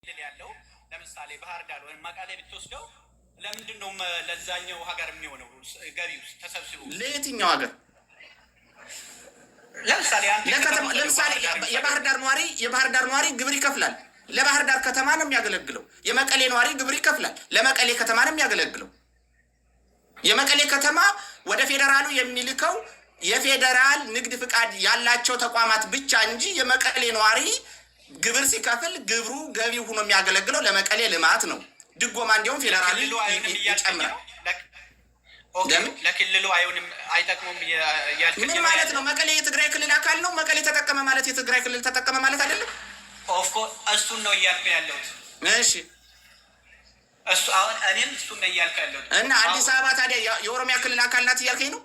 ያለው ለምሳሌ ባህር ዳር ወይም መቀሌ ብትወስደው ለምንድን ነው ለዛኛው ሀገር የሚሆነው ገቢ ውስጥ ተሰብስቦ ለየትኛው ሀገር? ለምሳሌ የባህር ዳር ነዋሪ ግብር ይከፍላል። ለባህር ዳር ከተማ ነው የሚያገለግለው። የመቀሌ ነዋሪ ግብር ይከፍላል። ለመቀሌ ከተማ ነው የሚያገለግለው። የመቀሌ ከተማ ወደ ፌዴራሉ የሚልከው የፌዴራል ንግድ ፍቃድ ያላቸው ተቋማት ብቻ እንጂ የመቀሌ ነዋሪ ግብር ሲከፍል ግብሩ ገቢ ሆኖ የሚያገለግለው ለመቀሌ ልማት ነው። ድጎማ እንዲሁም ፌዴራል ይጨምራል። ለክልሉ አይሆንም አይጠቅሙም። ምን ማለት ነው? መቀሌ የትግራይ ክልል አካል ነው። መቀሌ ተጠቀመ ማለት የትግራይ ክልል ተጠቀመ ማለት አይደለም። ኦፍኮርስ እሱን ነው እያልኩ ያለሁት። እሺ እሱ አሁን እኔም እሱን ነው እያልኩ ያለሁት። እና አዲስ አበባ ታዲያ የኦሮሚያ ክልል አካል ናት እያልከኝ ነው?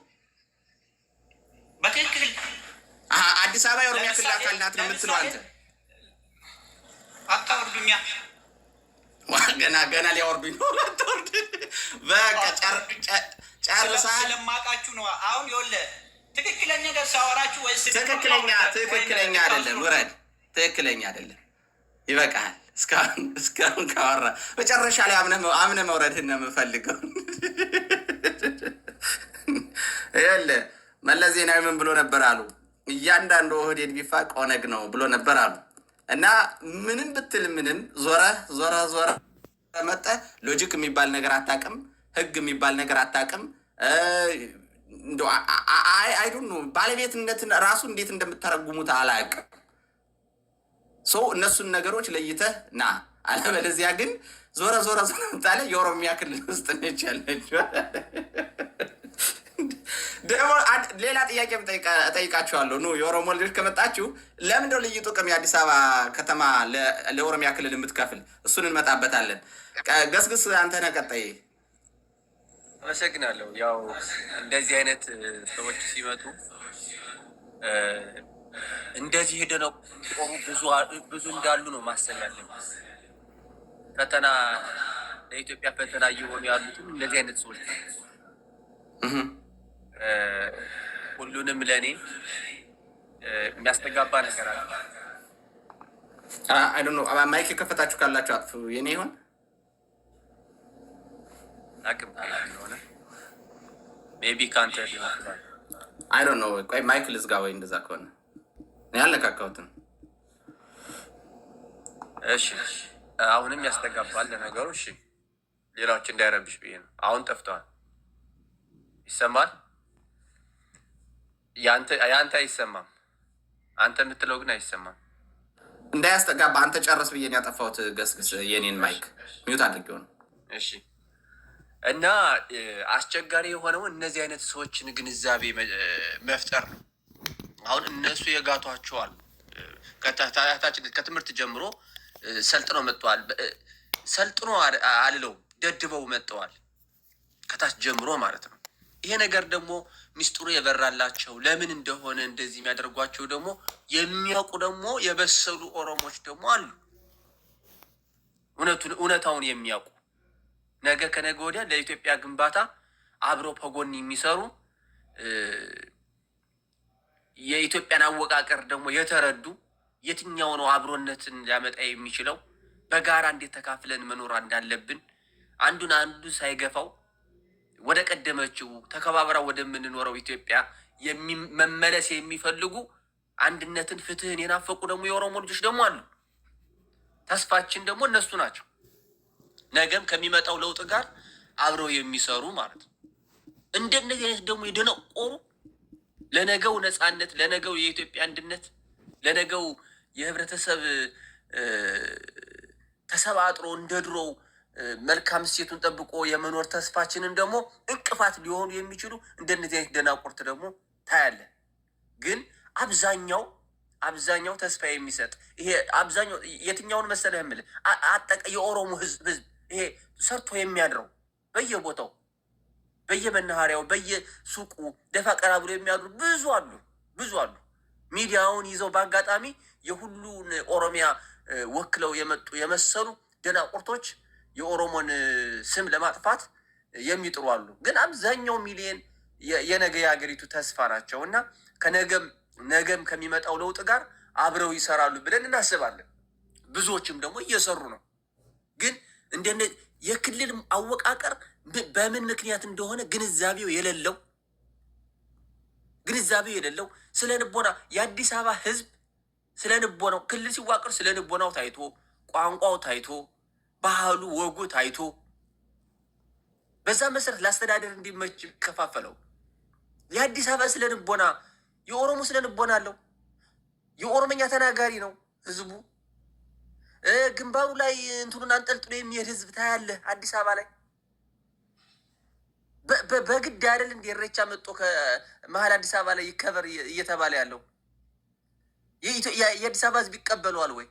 በትክክል አዲስ አበባ የኦሮሚያ ክልል አካል ናት ነው የምትለው አንተ? አታወርዱኛ። ገና ሊያወርዱኝ ነው። አታወርድ በቃ ጨርሰሃል። ስለማውቃችሁ ነው። አሁን ይኸውልህ ትክክለኛ ነገር ሳወራችሁ ወይስ ትክክለኛ አይደለም? ውረድ። ትክክለኛ አይደለም። ይበቃሃል። እስካሁን ካወራ መጨረሻ ላይ አምነህ መውረድህን ነው የምፈልገው። ይኸውልህ መለስ ዜናዊ ምን ብሎ ነበር አሉ? እያንዳንዱ ኦህዴድ ቢፋቅ ኦነግ ነው ብሎ ነበር አሉ። እና ምንም ብትል ምንም ዞረ መጠህ ሎጂክ የሚባል ነገር አታውቅም። ህግ የሚባል ነገር አታውቅም። አይዱን ባለቤትነትን ራሱ እንዴት እንደምታረጉሙት አላውቅም። ሰው እነሱን ነገሮች ለይተህ ና፣ አለበለዚያ ግን ዞረ ምታለ የኦሮሚያ ክልል ውስጥ ነች ያለችው። ደግሞ ሌላ ጥያቄ እጠይቃችኋለሁ። ኑ የኦሮሞ ልጆች ከመጣችሁ ለምንድነው ልዩ ጥቅም የአዲስ አበባ ከተማ ለኦሮሚያ ክልል የምትከፍል? እሱን እንመጣበታለን። ገስግስ አንተ ነህ ቀጣይ። አመሰግናለሁ። ያው እንደዚህ አይነት ሰዎች ሲመጡ እንደዚህ ሄደው ብዙ እንዳሉ ነው ማሰብ ያለብን። ፈተና ለኢትዮጵያ ፈተና እየሆኑ ያሉትም እንደዚህ አይነት ሰዎች ሁሉንም ለእኔ የሚያስተጋባ ነገር አለ። አይ ዶንት ኖ ማይክ የከፈታችሁ ካላችሁ አጥፉ። የኔ ይሆን አቅም ሆነ ሜቢ ካንተ ሊሆን አይ ዶንት ኖ። ቆይ ማይክ ልዝጋ ወይ እንደዛ ከሆነ እኔ አልነካካሁትም። እሺ አሁንም ያስተጋባል ለነገሩ። እሺ ሌላዎች እንዳይረብሽ ብዬ ነው። አሁን ጠፍተዋል። ይሰማል? ያንተ አይሰማም። አንተ የምትለው ግን አይሰማም። እንዳያስተጋባ አንተ ጨርስ ብዬ ነው ያጠፋሁት። ገስግስ የኔን ማይክ ሚዩት አድርጌው ነው። እሺ እና አስቸጋሪ የሆነው እነዚህ አይነት ሰዎችን ግንዛቤ መፍጠር ነው። አሁን እነሱ የጋቷቸዋል። ከትምህርት ጀምሮ ሰልጥነው መጥተዋል። ሰልጥኖ አልለው ደድበው መጥተዋል። ከታች ጀምሮ ማለት ነው። ይሄ ነገር ደግሞ ሚስጥሩ የበራላቸው ለምን እንደሆነ እንደዚህ የሚያደርጓቸው ደግሞ የሚያውቁ ደግሞ የበሰሉ ኦሮሞች ደግሞ አሉ። እውነታውን የሚያውቁ ነገ ከነገ ወዲያ ለኢትዮጵያ ግንባታ አብረው ከጎን የሚሰሩ የኢትዮጵያን አወቃቀር ደግሞ የተረዱ የትኛው ነው አብሮነትን ሊያመጣ የሚችለው በጋራ እንዴት ተካፍለን መኖር እንዳለብን አንዱን አንዱ ሳይገፋው ወደ ቀደመችው ተከባብራ ወደምንኖረው ኢትዮጵያ መመለስ የሚፈልጉ አንድነትን፣ ፍትህን የናፈቁ ደግሞ የኦሮሞ ልጆች ደግሞ አሉ። ተስፋችን ደግሞ እነሱ ናቸው። ነገም ከሚመጣው ለውጥ ጋር አብረው የሚሰሩ ማለት ነው። እንደነዚህ አይነት ደግሞ የደነቆሩ ለነገው ነፃነት፣ ለነገው የኢትዮጵያ አንድነት፣ ለነገው የህብረተሰብ ተሰባጥሮ እንደ ድሮው መልካም እሴቱን ጠብቆ የመኖር ተስፋችንን ደግሞ እንቅፋት ሊሆኑ የሚችሉ እንደነዚህ አይነት ደናቁርት ደግሞ ታያለ። ግን አብዛኛው ተስፋ የሚሰጥ ይሄ አብዛኛው የትኛውን መሰለህ የምልህ የኦሮሞ ህዝብ ይሄ ሰርቶ የሚያድረው በየቦታው በየመናኸሪያው በየሱቁ ደፋ ቀና ብሎ የሚያድሩ ብዙ አሉ። ሚዲያውን ይዘው በአጋጣሚ የሁሉን ኦሮሚያ ወክለው የመጡ የመሰሉ ደናቁርቶች የኦሮሞን ስም ለማጥፋት የሚጥሩ አሉ። ግን አብዛኛው ሚሊየን የነገ የሀገሪቱ ተስፋ ናቸው እና ነገም ከሚመጣው ለውጥ ጋር አብረው ይሰራሉ ብለን እናስባለን። ብዙዎችም ደግሞ እየሰሩ ነው። ግን እንደነ የክልል አወቃቀር በምን ምክንያት እንደሆነ ግንዛቤው የሌለው ስለ ንቦና የአዲስ አበባ ህዝብ ስለ ንቦናው ክልል ሲዋቀር ስለ ንቦናው ታይቶ ቋንቋው ታይቶ ባህሉ ወጉ ታይቶ በዛ መሰረት ለአስተዳደር እንዲመች ከፋፈለው። የአዲስ አበባ ስለ ንቦና የኦሮሞ ስለ ንቦና አለው። የኦሮመኛ ተናጋሪ ነው ህዝቡ። ግንባሩ ላይ እንትኑን አንጠልጥሎ የሚሄድ ህዝብ ታያለህ አዲስ አበባ ላይ። በግድ አይደል እንደ ኢሬቻ መጥቶ ከመሀል አዲስ አበባ ላይ ይከበር እየተባለ ያለው። የአዲስ አበባ ህዝብ ይቀበለዋል ወይ?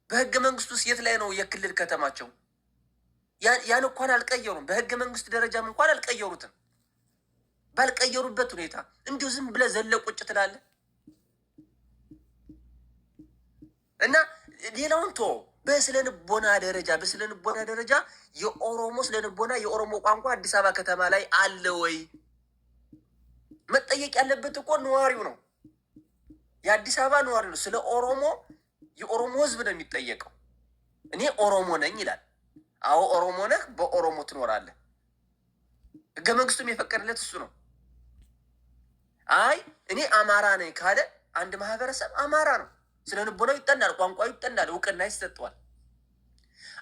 በህገ መንግስቱ ውስጥ የት ላይ ነው የክልል ከተማቸው? ያን እንኳን አልቀየሩም። በህገ መንግስት ደረጃም እንኳን አልቀየሩትም። ባልቀየሩበት ሁኔታ እንዲሁ ዝም ብለህ ዘለህ ቁጭ ትላለህ። እና ሌላውን ቶ በስነ ልቦና ደረጃ የኦሮሞ ስነ ልቦና የኦሮሞ ቋንቋ አዲስ አበባ ከተማ ላይ አለ ወይ? መጠየቅ ያለበት እኮ ነዋሪው ነው፣ የአዲስ አበባ ነዋሪ ነው። ስለ ኦሮሞ የኦሮሞ ህዝብ ነው የሚጠየቀው። እኔ ኦሮሞ ነኝ ይላል። አዎ ኦሮሞ ነህ፣ በኦሮሞ ትኖራለህ። ህገ መንግስቱም የፈቀደለት እሱ ነው። አይ እኔ አማራ ነኝ ካለ አንድ ማህበረሰብ አማራ ነው። ስለ ልቦናው ይጠናል፣ ቋንቋው ይጠናል፣ እውቅና ይሰጠዋል።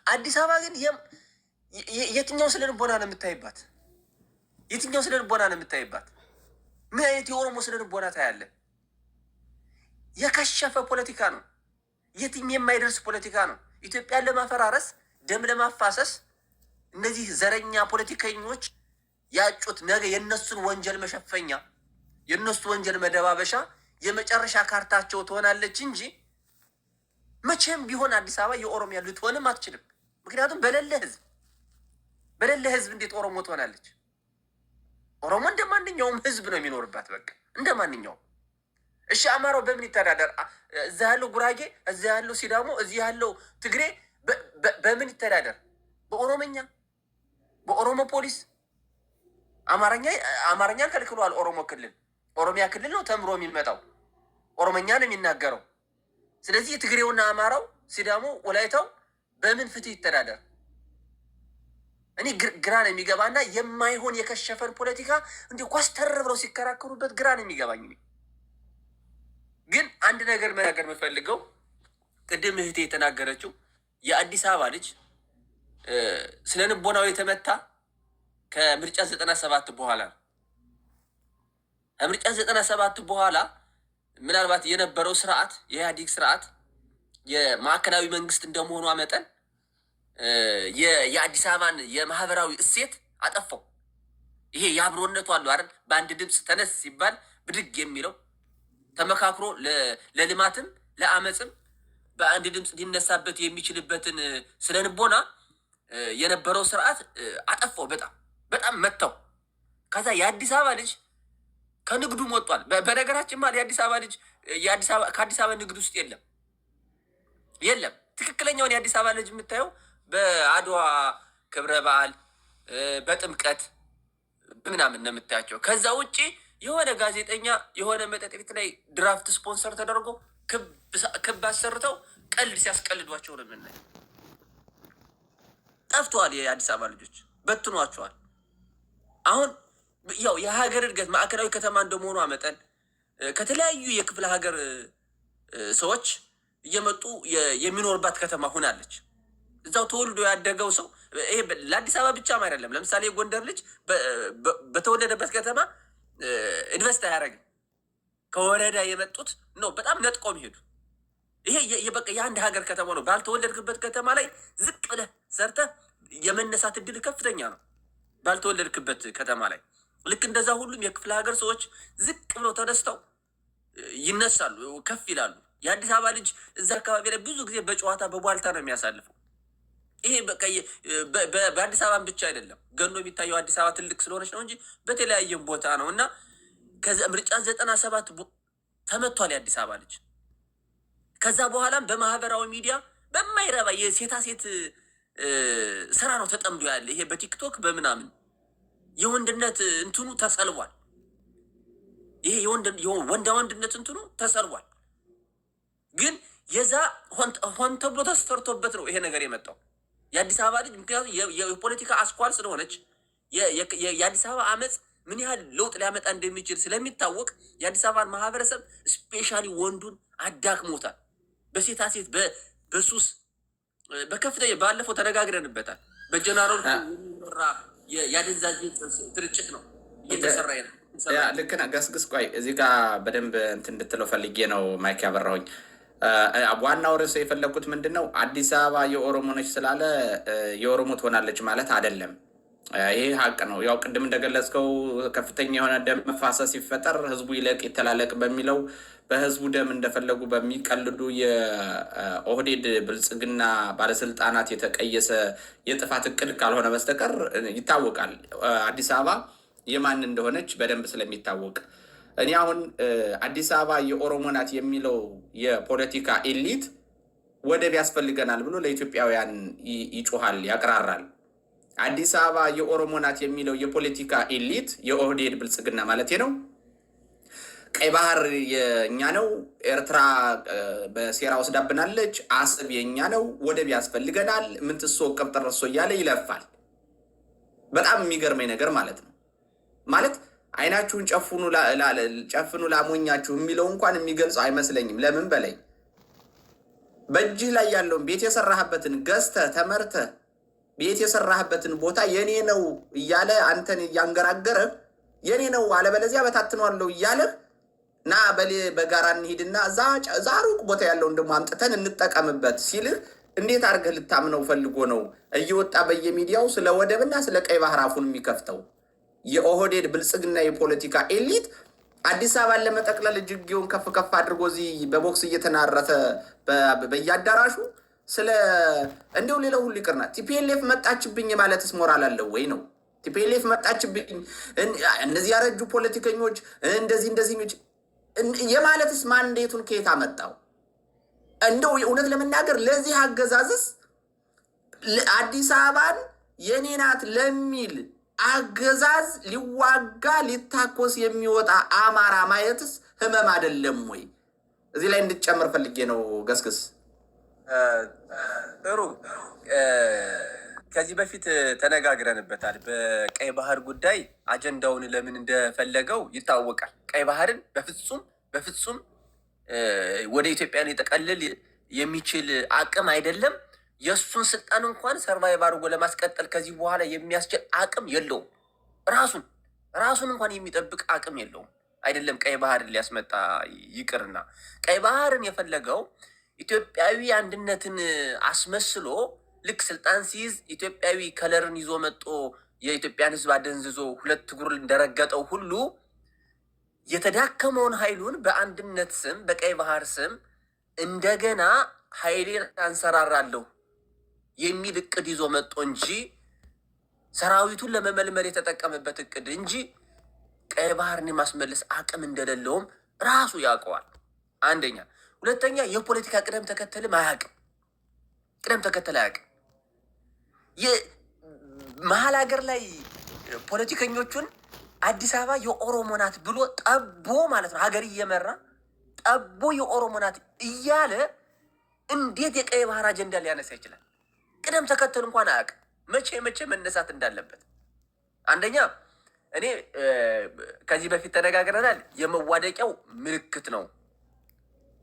አዲስ አበባ ግን የትኛው ስለ ልቦና ነው የምታይባት? የትኛው ስለ ልቦና ነው የምታይባት? ምን አይነት የኦሮሞ ስለ ልቦና ታያለ? የከሸፈ ፖለቲካ ነው። የትም የማይደርስ ፖለቲካ ነው። ኢትዮጵያን ለማፈራረስ ደም ለማፋሰስ እነዚህ ዘረኛ ፖለቲከኞች ያጩት ነገ የነሱን ወንጀል መሸፈኛ የነሱ ወንጀል መደባበሻ የመጨረሻ ካርታቸው ትሆናለች እንጂ መቼም ቢሆን አዲስ አበባ የኦሮሚያ ልትሆንም አትችልም። ምክንያቱም በሌለ ህዝብ እንዴት ኦሮሞ ትሆናለች? ኦሮሞ እንደ ማንኛውም ህዝብ ነው የሚኖርባት። በቃ እንደ ማንኛውም። እሺ አማራው በምን ይተዳደር? እዛ ያለው ጉራጌ፣ እዛ ያለው ሲዳሞ፣ እዚህ ያለው ትግሬ በምን ይተዳደር? በኦሮመኛ፣ በኦሮሞ ፖሊስ። አማርኛን ከልክሏል ኦሮሞ ክልል። ኦሮሚያ ክልል ነው ተምሮ የሚመጣው፣ ኦሮመኛ ነው የሚናገረው። ስለዚህ የትግሬውና አማራው፣ ሲዳሞ፣ ወላይታው በምን ፍትህ ይተዳደር? እኔ ግራ ነው የሚገባና የማይሆን የከሸፈን ፖለቲካ እንዲህ ኳስተር ብለው ሲከራከሩበት ግራ ነው የሚገባኝ። ግን አንድ ነገር መናገር የምፈልገው ቅድም እህቴ የተናገረችው የአዲስ አበባ ልጅ ስለ ንቦናው የተመታ ከምርጫ 97 በኋላ ነው። ከምርጫ 97 በኋላ ምናልባት የነበረው ስርዓት የኢህአዴግ ስርዓት የማዕከላዊ መንግስት እንደመሆኗ መጠን የአዲስ አበባን የማህበራዊ እሴት አጠፋው። ይሄ የአብሮነቱ አሉ አይደል? በአንድ ድምፅ ተነስ ሲባል ብድግ የሚለው ተመካክሮ ለልማትም ለአመፅም በአንድ ድምፅ ሊነሳበት የሚችልበትን ስነ ልቦና የነበረው ስርዓት አጠፋው። በጣም መተው። ከዛ የአዲስ አበባ ልጅ ከንግዱም ወጥቷል። በነገራችን ማለት የአዲስ አበባ ልጅ ከአዲስ አበባ ንግድ ውስጥ የለም። ትክክለኛውን የአዲስ አበባ ልጅ የምታየው በአድዋ ክብረ በዓል በጥምቀት ምናምን ነው የምታያቸው። ከዛ ውጭ የሆነ ጋዜጠኛ የሆነ መጠጥ ቤት ላይ ድራፍት ስፖንሰር ተደርጎ ክብ አሰርተው ቀልድ ሲያስቀልዷቸው ነው የምናየው። ጠፍተዋል። የአዲስ አበባ ልጆች በትኗቸዋል። አሁን ያው የሀገር እድገት ማዕከላዊ ከተማ እንደመሆኗ መጠን ከተለያዩ የክፍለ ሀገር ሰዎች እየመጡ የሚኖርባት ከተማ ሆናለች። እዛው ተወልዶ ያደገው ሰው ይሄ ለአዲስ አበባ ብቻም አይደለም። ለምሳሌ የጎንደር ልጅ በተወለደበት ከተማ ኢንቨስት አያደርግም። ከወረዳ የመጡት ነው በጣም ነጥቆ የሚሄዱ። ይሄ በቃ የአንድ ሀገር ከተማ ነው። ባልተወለድክበት ከተማ ላይ ዝቅ ብለህ ሰርተህ የመነሳት እድል ከፍተኛ ነው ባልተወለድክበት ከተማ ላይ። ልክ እንደዛ ሁሉም የክፍለ ሀገር ሰዎች ዝቅ ብለው ተነስተው ይነሳሉ፣ ከፍ ይላሉ። የአዲስ አበባ ልጅ እዛ አካባቢ ላይ ብዙ ጊዜ በጨዋታ በቧልታ ነው የሚያሳልፈው። ይሄ በቃ በአዲስ አበባ ብቻ አይደለም ገኖ የሚታየው አዲስ አበባ ትልቅ ስለሆነች ነው እንጂ በተለያየም ቦታ ነው። እና ምርጫ 97 ተመቷል የአዲስ አበባ ልጅ። ከዛ በኋላም በማህበራዊ ሚዲያ በማይረባ የሴታ ሴት ስራ ነው ተጠምዶ ያለ። ይሄ በቲክቶክ በምናምን የወንድነት እንትኑ ተሰልቧል። ይሄ ወንዳ ወንድነት እንትኑ ተሰልቧል። ግን የዛ ሆን ተብሎ ተሰርቶበት ነው ይሄ ነገር የመጣው የአዲስ አበባ ልጅ። ምክንያቱም የፖለቲካ አስኳል ስለሆነች የአዲስ አበባ አመፅ ምን ያህል ለውጥ ሊያመጣ እንደሚችል ስለሚታወቅ የአዲስ አበባን ማህበረሰብ ስፔሻሊ ወንዱን አዳክሞታል። በሴታ ሴት በሱስ በከፍተኛ ባለፈው ተነጋግረንበታል። በጀነራል የሚመራ የአደንዛዥ ድርጭት ነው እየተሰራ ነው። ልክ ነህ ገስግስ። ቆይ እዚህ ጋር በደንብ እንትን እንድትለው ፈልጌ ነው ማይክ ያበራሁኝ። ዋናው ርዕስ የፈለግኩት ምንድን ነው፣ አዲስ አበባ የኦሮሞ ነች ስላለ የኦሮሞ ትሆናለች ማለት አይደለም። ይሄ ሀቅ ነው። ያው ቅድም እንደገለጽከው ከፍተኛ የሆነ ደም መፋሰስ ሲፈጠር ህዝቡ ይለቅ ይተላለቅ በሚለው በህዝቡ ደም እንደፈለጉ በሚቀልዱ የኦህዴድ ብልጽግና ባለስልጣናት የተቀየሰ የጥፋት እቅድ ካልሆነ በስተቀር ይታወቃል አዲስ አበባ የማን እንደሆነች በደንብ ስለሚታወቅ። እኔ አሁን አዲስ አበባ የኦሮሞ ናት የሚለው የፖለቲካ ኤሊት ወደብ ያስፈልገናል ብሎ ለኢትዮጵያውያን ይጮሃል፣ ያቅራራል። አዲስ አበባ የኦሮሞ ናት የሚለው የፖለቲካ ኤሊት የኦህዴድ ብልጽግና ማለት ነው ቀይ ባህር የኛ ነው፣ ኤርትራ በሴራ ወስዳብናለች፣ አሰብ የኛ ነው፣ ወደብ ያስፈልገናል፣ ምንትሶ ቀብጠረሶ እያለ ይለፋል። በጣም የሚገርመኝ ነገር ማለት ነው ማለት አይናችሁን ጨፍኑ ላሞኛችሁ የሚለው እንኳን የሚገልጸው አይመስለኝም። ለምን በላይ በእጅህ ላይ ያለውን ቤት የሰራህበትን ገዝተህ ተመርተህ ቤት የሰራህበትን ቦታ የኔ ነው እያለ አንተን እያንገራገረህ የኔ ነው አለበለዚያ በታትነዋለሁ እያለህ ና በጋራ እንሂድና እዛ ሩቅ ቦታ ያለውን ደግሞ አምጥተን እንጠቀምበት ሲልህ እንዴት አድርገህ ልታምነው ፈልጎ ነው እየወጣ በየሚዲያው ስለ ወደብና ስለ ቀይ ባህር አፉን የሚከፍተው? የኦህዴድ ብልጽግና የፖለቲካ ኤሊት አዲስ አበባን ለመጠቅለል እጅጌውን ከፍ ከፍ አድርጎ እዚህ በቦክስ እየተናረተ በየአዳራሹ ስለ እንደው ሌላው ሁሉ ይቅርና ቲፒኤልኤፍ መጣችብኝ ማለትስ ሞራል አለው ወይ ነው? ቲፒኤልኤፍ መጣችብኝ እነዚህ ያረጁ ፖለቲከኞች እንደዚህ የማለትስ ማንዴቱን ከየት አመጣው? እንደው የእውነት ለመናገር ለዚህ አገዛዝስ አዲስ አበባን የኔ ናት ለሚል አገዛዝ ሊዋጋ ሊታኮስ የሚወጣ አማራ ማየትስ ህመም አይደለም ወይ? እዚህ ላይ እንድትጨምር ፈልጌ ነው ገስግስ። ጥሩ። ከዚህ በፊት ተነጋግረንበታል። በቀይ ባህር ጉዳይ አጀንዳውን ለምን እንደፈለገው ይታወቃል። ቀይ ባህርን በፍጹም ወደ ኢትዮጵያ ሊጠቀልል የሚችል አቅም አይደለም። የእሱን ስልጣን እንኳን ሰርቫይቭ አድርጎ ለማስቀጠል ከዚህ በኋላ የሚያስችል አቅም የለውም። ራሱን እንኳን የሚጠብቅ አቅም የለውም። አይደለም ቀይ ባህርን ሊያስመጣ ይቅርና ቀይ ባህርን የፈለገው ኢትዮጵያዊ አንድነትን አስመስሎ ልክ ስልጣን ሲይዝ ኢትዮጵያዊ ከለርን ይዞ መጦ የኢትዮጵያን ሕዝብ አደንዝዞ ሁለት እግሩ እንደረገጠው ሁሉ የተዳከመውን ኃይሉን በአንድነት ስም በቀይ ባህር ስም እንደገና ኃይሌን አንሰራራለሁ የሚል እቅድ ይዞ መጦ እንጂ ሰራዊቱን ለመመልመል የተጠቀመበት እቅድ እንጂ ቀይ ባህርን የማስመለስ አቅም እንደሌለውም ራሱ ያውቀዋል። አንደኛ። ሁለተኛ የፖለቲካ ቅደም ተከተልም አያውቅም። መሀል ሀገር ላይ ፖለቲከኞቹን አዲስ አበባ የኦሮሞ ናት ብሎ ጠቦ ማለት ነው ሀገር እየመራ ጠቦ የኦሮሞ ናት እያለ እንዴት የቀይ ባህር አጀንዳ ሊያነሳ ይችላል? ቅደም ተከተል እንኳን አያውቅም። መቼ መነሳት እንዳለበት። አንደኛ እኔ ከዚህ በፊት ተነጋግረናል። የመዋደቂያው ምልክት ነው።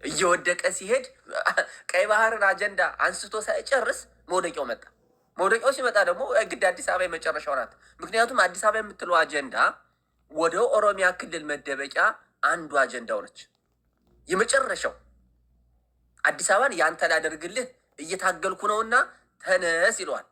እየወደቀ ሲሄድ ቀይ ባህርን አጀንዳ አንስቶ ሳይጨርስ መውደቂያው መጣ። መውደቂያው ሲመጣ ደግሞ ግድ አዲስ አበባ የመጨረሻው ናት። ምክንያቱም አዲስ አበባ የምትለው አጀንዳ ወደ ኦሮሚያ ክልል መደበቂያ አንዱ አጀንዳው ነች። የመጨረሻው አዲስ አበባን ያንተ ላደርግልህ እየታገልኩ ነውና ተነስ ይለዋል።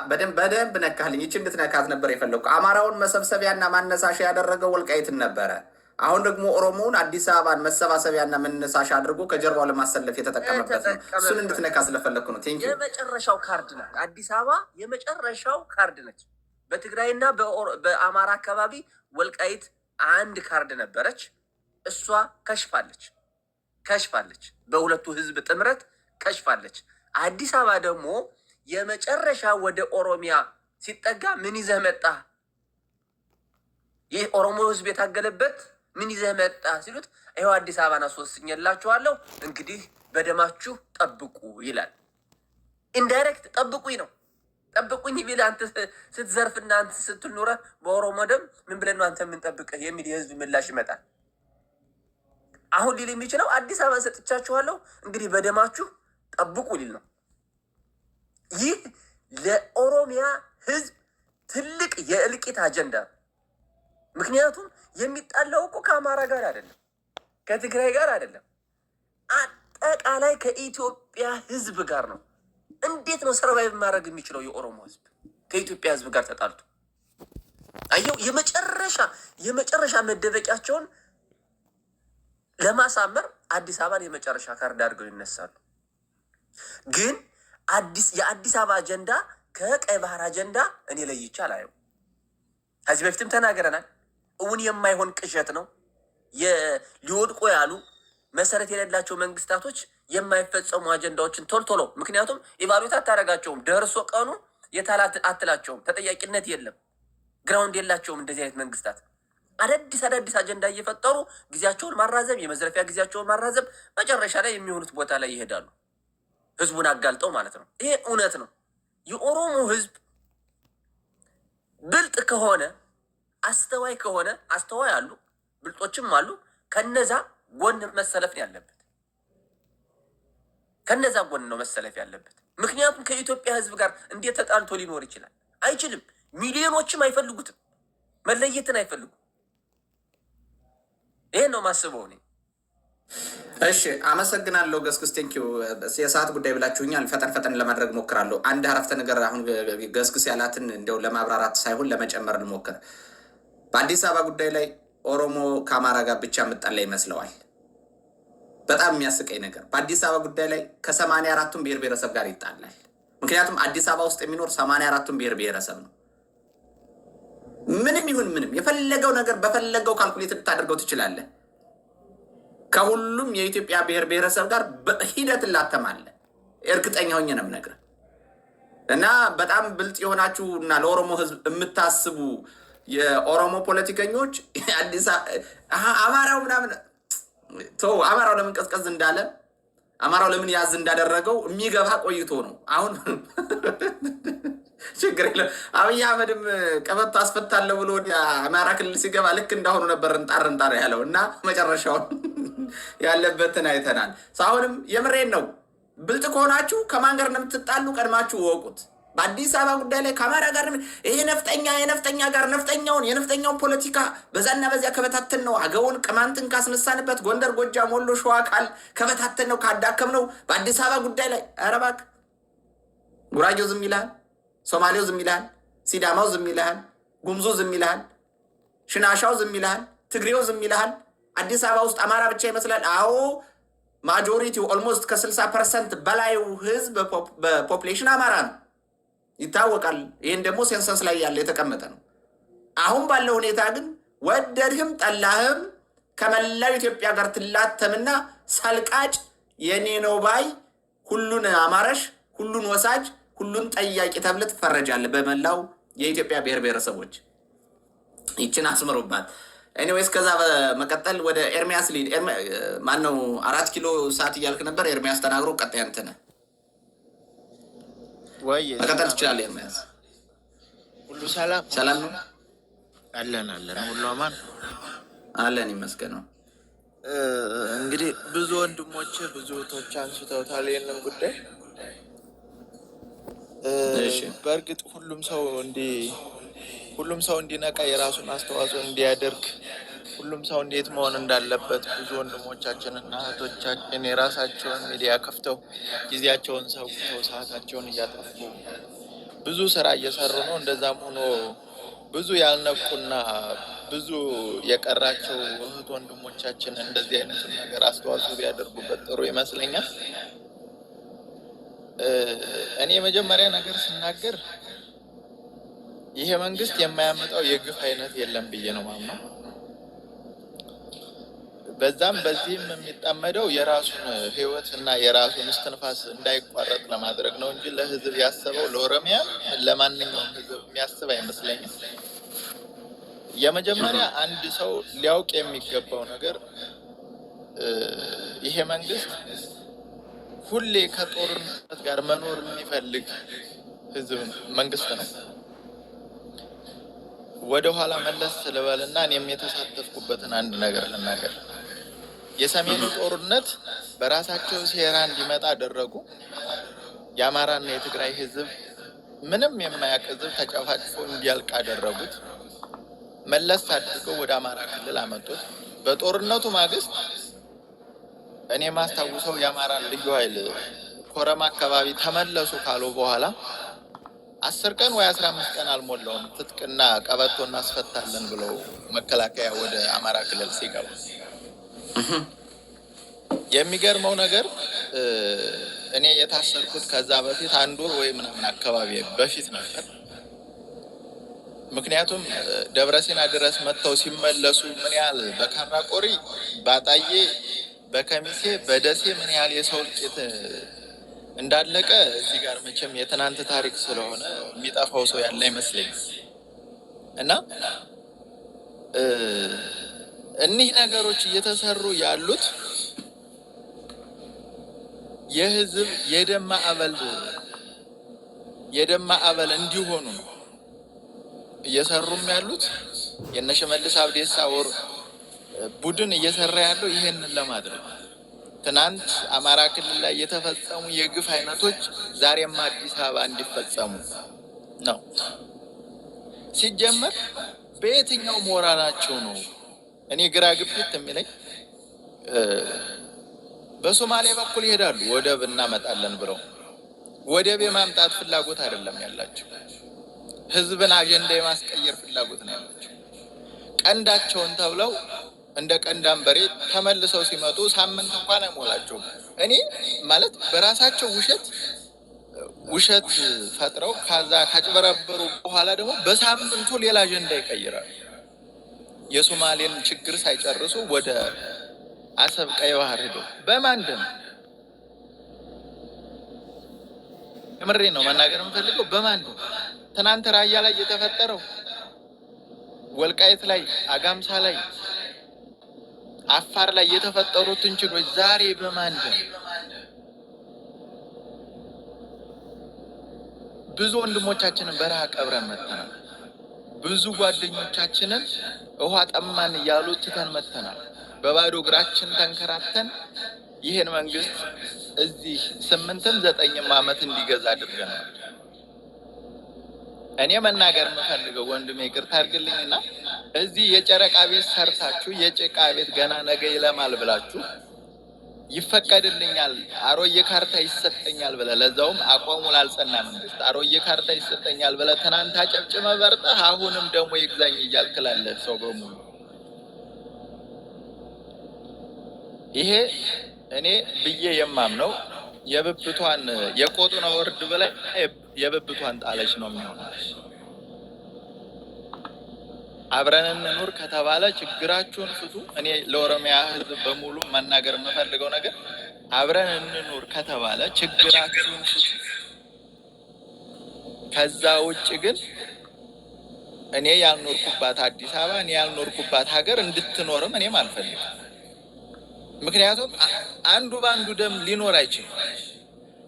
በደንብ ነካልኝ። ይቺ እንድትነካት ነበር የፈለግኩ። አማራውን መሰብሰቢያና ማነሳሻ ያደረገው ወልቃይትን ነበረ። አሁን ደግሞ ኦሮሞውን አዲስ አበባን መሰባሰቢያና መነሳሻ አድርጎ ከጀርባው ለማሰለፍ የተጠቀመበት ነው። እሱን እንድትነካ ስለፈለግኩ ነው። ቴንኪ። የመጨረሻው ካርድ ናት አዲስ አበባ፣ የመጨረሻው ካርድ ነች። በትግራይና በአማራ አካባቢ ወልቃይት አንድ ካርድ ነበረች። እሷ ከሽፋለች። በሁለቱ ህዝብ ጥምረት ከሽፋለች። አዲስ አበባ ደግሞ የመጨረሻ ወደ ኦሮሚያ ሲጠጋ ምን ይዘህ መጣ? ይህ ኦሮሞ ህዝብ የታገለበት ምን ይዘህ መጣ ሲሉት ይኸው አዲስ አበባን አስወስኜላችኋለሁ እንግዲህ በደማችሁ ጠብቁ ይላል። ኢንዳይሬክት ጠብቁኝ ነው። ጠብቁኝ ቢል አንተ ስትዘርፍና አንተ ስትል ኖረህ በኦሮሞ ደም ምን ብለን ነው አንተ የምንጠብቅህ የሚል የህዝብ ምላሽ ይመጣል። አሁን ሊል የሚችለው አዲስ አበባን ሰጥቻችኋለሁ እንግዲህ በደማችሁ ጠብቁ ሊል ነው። ይህ ለኦሮሚያ ህዝብ ትልቅ የእልቂት አጀንዳ ነው። ምክንያቱም የሚጣላው እኮ ከአማራ ጋር አይደለም፣ ከትግራይ ጋር አይደለም፣ አጠቃላይ ከኢትዮጵያ ህዝብ ጋር ነው። እንዴት ነው ሰርቫይቭ ማድረግ የሚችለው የኦሮሞ ህዝብ ከኢትዮጵያ ህዝብ ጋር ተጣልቶ? አየው፣ የመጨረሻ መደበቂያቸውን ለማሳመር አዲስ አበባን የመጨረሻ ካርድ አድርገው ይነሳሉ። ግን የአዲስ አበባ አጀንዳ ከቀይ ባህር አጀንዳ እኔ ለይቼ አላየው። ከዚህ በፊትም ተናግረናል። እውን የማይሆን ቅዠት ነው። ሊወድቁ ያሉ መሰረት የሌላቸው መንግስታቶች የማይፈጸሙ አጀንዳዎችን ቶልቶሎ፣ ምክንያቱም ኢቫሉዌት አታደርጋቸውም። ደርሶ ቀኑ የታላት አትላቸውም። ተጠያቂነት የለም። ግራውንድ የላቸውም። እንደዚህ አይነት መንግስታት አዳዲስ አጀንዳ እየፈጠሩ ጊዜያቸውን ማራዘም፣ የመዝረፊያ ጊዜያቸውን ማራዘም፣ መጨረሻ ላይ የሚሆኑት ቦታ ላይ ይሄዳሉ። ህዝቡን አጋልጠው ማለት ነው። ይሄ እውነት ነው። የኦሮሞ ህዝብ ብልጥ ከሆነ አስተዋይ ከሆነ አስተዋይ አሉ፣ ብልጦችም አሉ። ከነዛ ጎን መሰለፍ ያለበት ከነዛ ጎን ነው መሰለፍ ያለበት። ምክንያቱም ከኢትዮጵያ ህዝብ ጋር እንዴት ተጣልቶ ሊኖር ይችላል? አይችልም። ሚሊዮኖችም አይፈልጉትም፣ መለየትን አይፈልጉም። ይሄን ነው ማስበው እኔ። እሺ አመሰግናለሁ ገስግስ ቴንኪው። የሰዓት ጉዳይ ብላችሁኛል። ፈጠን ለማድረግ ሞክራለሁ። አንድ አረፍተ ነገር አሁን ገስግስ ያላትን እንደው ለማብራራት ሳይሆን ለመጨመር ልሞክር። በአዲስ አበባ ጉዳይ ላይ ኦሮሞ ከአማራ ጋር ብቻ የምጣላ ይመስለዋል። በጣም የሚያስቀኝ ነገር በአዲስ አበባ ጉዳይ ላይ ከ84ቱም ብሔር ብሔረሰብ ጋር ይጣላል። ምክንያቱም አዲስ አበባ ውስጥ የሚኖር 84ቱም ብሔር ብሔረሰብ ነው። ምንም ይሁን ምንም የፈለገው ነገር በፈለገው ካልኩሌት ልታደርገው ትችላለህ። ከሁሉም የኢትዮጵያ ብሔር ብሔረሰብ ጋር በሂደት ላተማለ እርግጠኛ ሆኜ ነው የምነግርህ። እና በጣም ብልጥ የሆናችሁ እና ለኦሮሞ ህዝብ የምታስቡ የኦሮሞ ፖለቲከኞች አማራው ምናምን ተው፣ አማራው ለምን ቀዝቀዝ እንዳለ አማራው ለምን ያዝ እንዳደረገው የሚገባ ቆይቶ ነው። አሁን ችግር የለም። አብይ አህመድም ቀበቶ አስፈታለሁ ብሎ ወደ አማራ ክልል ሲገባ ልክ እንዳሁኑ ነበር እንጣር ያለው እና መጨረሻውን ያለበትን አይተናል። አሁንም የምሬን ነው። ብልጥ ከሆናችሁ ከማን ጋር እንደምትጣሉ ቀድማችሁ ወቁት። በአዲስ አበባ ጉዳይ ላይ ከአማራ ጋር ይሄ የነፍጠኛ ጋር የነፍጠኛውን ፖለቲካ በዛና በዚያ ከበታተን ነው። አገውን ቅማንትን ካስነሳንበት ጎንደር፣ ጎጃም፣ ወሎ፣ ሸዋ ከበታተን ነው ካዳከም ነው። በአዲስ አበባ ጉዳይ ላይ ኧረ እባክህ ጉራጌው ዝም ይልሃል፣ ሶማሌው ዝም ይልሃል፣ ሲዳማው ዝም ይልሃል፣ ጉምዙ ዝም ይልሃል፣ ሽናሻው ዝም ይልሃል፣ ትግሬው ዝም ይልሃል። አዲስ አበባ ውስጥ አማራ ብቻ ይመስላል። አዎ ማጆሪቲው ኦልሞስት ከ60% በላዩ ህዝብ በፖፕሌሽን አማራ ነው ይታወቃል። ይህን ደግሞ ሴንሰስ ላይ ያለ የተቀመጠ ነው። አሁን ባለው ሁኔታ ግን ወደድህም ጠላህም ከመላው ኢትዮጵያ ጋር ትላተምና ሰልቃጭ የኔ ነው ባይ፣ ሁሉን አማረሽ፣ ሁሉን ወሳጅ፣ ሁሉን ጠያቂ ተብለህ ትፈረጃለህ በመላው የኢትዮጵያ ብሔር ብሔረሰቦች። ይችን አስምሩባት። ኤኒዌይስ ከዛ በመቀጠል ወደ ኤርሚያስ ሊድ ማነው 4 ኪሎ ሰዓት እያልክ ነበር። ኤርሚያስ ተናግሮ ቀጣይ አንተ ነህ። ወይ መቀጠል ትችላለህ ኤርሚያስ። ሁሉ ሰላም ነው? አለን ሁሉ አማን አለን ይመስገነው። እንግዲህ ብዙ ወንድሞች ብዙ እህቶች አንስተውታል ይህንን ጉዳይ። በእርግጥ ሁሉም ሰው እንዲነቃ የራሱን አስተዋጽኦ እንዲያደርግ ሁሉም ሰው እንዴት መሆን እንዳለበት ብዙ ወንድሞቻችን እና እህቶቻችን የራሳቸውን ሚዲያ ከፍተው ጊዜያቸውን ሰውተው ሰዓታቸውን እያጠፉ ብዙ ስራ እየሰሩ ነው። እንደዛም ሆኖ ብዙ ያልነቁና ብዙ የቀራቸው እህት ወንድሞቻችን እንደዚህ አይነቱን ነገር አስተዋጽኦ ቢያደርጉበት ጥሩ ይመስለኛል። እኔ የመጀመሪያ ነገር ስናገር ይሄ መንግስት የማያመጣው የግፍ አይነት የለም ብዬ ነው ማምነው። በዛም በዚህም የሚጣመደው የራሱን ህይወት እና የራሱን እስትንፋስ እንዳይቋረጥ ለማድረግ ነው እንጂ ለህዝብ ያሰበው ለኦሮሚያ ለማንኛውም ህዝብ የሚያስብ አይመስለኝም። የመጀመሪያ አንድ ሰው ሊያውቅ የሚገባው ነገር ይሄ መንግስት ሁሌ ከጦርነት ጋር መኖር የሚፈልግ ህዝብ መንግስት ነው። ወደ ኋላ መለስ ስለበልና እኔም የተሳተፍኩበትን አንድ ነገር ልናገር። የሰሜኑ ጦርነት በራሳቸው ሴራ እንዲመጣ አደረጉ። የአማራና የትግራይ ህዝብ ምንም የማያውቅ ህዝብ ተጨፋጭፎ እንዲያልቅ አደረጉት። መለስ አድርገው ወደ አማራ ክልል አመጡት። በጦርነቱ ማግስት እኔ ማስታውሰው የአማራ ልዩ ኃይል ኮረማ አካባቢ ተመለሱ ካሉ በኋላ 10 ቀን ወይ 15 ቀን አልሞላውም ትጥቅና ቀበቶ እናስፈታለን ብለው መከላከያ ወደ አማራ ክልል ሲገቡ የሚገርመው ነገር እኔ የታሰርኩት ከዛ በፊት 1 ወር ወይ ምናምን አካባቢ በፊት ነበር። ምክንያቱም ደብረሲና ድረስ መጥተው ሲመለሱ ምን ያህል በካራ ቆሪ፣ ባጣዬ፣ በከሚሴ፣ በደሴ ምን ያህል የሰው እልቂት እንዳለቀ እዚህ ጋር መቼም የትናንት ታሪክ ስለሆነ የሚጠፋው ሰው ያለ አይመስለኝም። እና እኒህ ነገሮች እየተሰሩ ያሉት የህዝብ የደም ማዕበል እንዲሆኑ ነው እየሰሩም ያሉት። የነሽመልስ አብዲሳ ቡድን እየሰራ ያለው ይሄንን ለማድረግ ትናንት አማራ ክልል ላይ የተፈጸሙ የግፍ አይነቶች ዛሬም አዲስ አበባ እንዲፈጸሙ ነው። ሲጀመር በየትኛው ሞራላቸው ነው? እኔ ግራ ግብት የሚለኝ በሶማሌ በኩል ይሄዳሉ ወደብ እናመጣለን ብለው ወደብ የማምጣት ፍላጎት አይደለም ያላቸው። ህዝብን አጀንዳ የማስቀየር ፍላጎት ነው ያላቸው። ቀንዳቸውን ተብለው እንደ ቀንዳም በሬ ተመልሰው ሲመጡ ሳምንት እንኳን አይሞላቸውም። እኔ ማለት በራሳቸው ውሸት ፈጥረው ከዛ ካጭበረበሩ በኋላ ደግሞ በሳምንቱ ሌላ አጀንዳ ይቀይራሉ። የሶማሌን ችግር ሳይጨርሱ ወደ አሰብ ቀይ ባህር ሄደው በማን ደም? የምሬ ነው መናገር የምፈልገው በማን ደም? ትናንት ራያ ላይ የተፈጠረው፣ ወልቃይት ላይ፣ አጋምሳ ላይ፣ አፋር ላይ የተፈጠሩትን ችግሮች ዛሬ በማን ደም? ብዙ ወንድሞቻችንን በረሃ ቀብረን መተናል። ብዙ ጓደኞቻችንን ውሃ ጠማን እያሉ ትተን መተናል። በባዶ እግራችን ተንከራተን ይህን መንግስት እዚህ 8ም 9ም ዓመት እንዲገዛ አድርገናል። እኔ መናገር የምፈልገው ወንድሜ ይቅርታ አድርግልኝና እዚህ የጨረቃ ቤት ሰርታችሁ የጭቃ ቤት ገና ነገ ይለማል ብላችሁ ይፈቀድልኛል አሮዬ ካርታ ይሰጠኛል ብለህ ለዛውም አቋሙ ላልጸና መንግስት አሮዬ ካርታ ይሰጠኛል ብለህ ትናንት አጨብጭመ በርጠህ አሁንም ደግሞ ይግዛኝ እያልክ ላለህ ሰው በሙሉ ይሄ እኔ ብዬ የማምነው የብብቷን የቆጡን ወርድ በላይ የብብቷን ጣለች ነው የሚሆነው። አብረን እንኑር ከተባለ ችግራችሁን ፍቱ። እኔ ለኦሮሚያ ህዝብ በሙሉ መናገር የምፈልገው ነገር አብረን እንኑር ከተባለ ችግራችሁን ፍቱ። ከዛ ውጭ ግን እኔ ያልኖርኩባት አዲስ አበባ እኔ ያልኖርኩባት ሀገር እንድትኖርም እኔም አልፈልግም። ምክንያቱም አንዱ በአንዱ ደም ሊኖር አይችልም።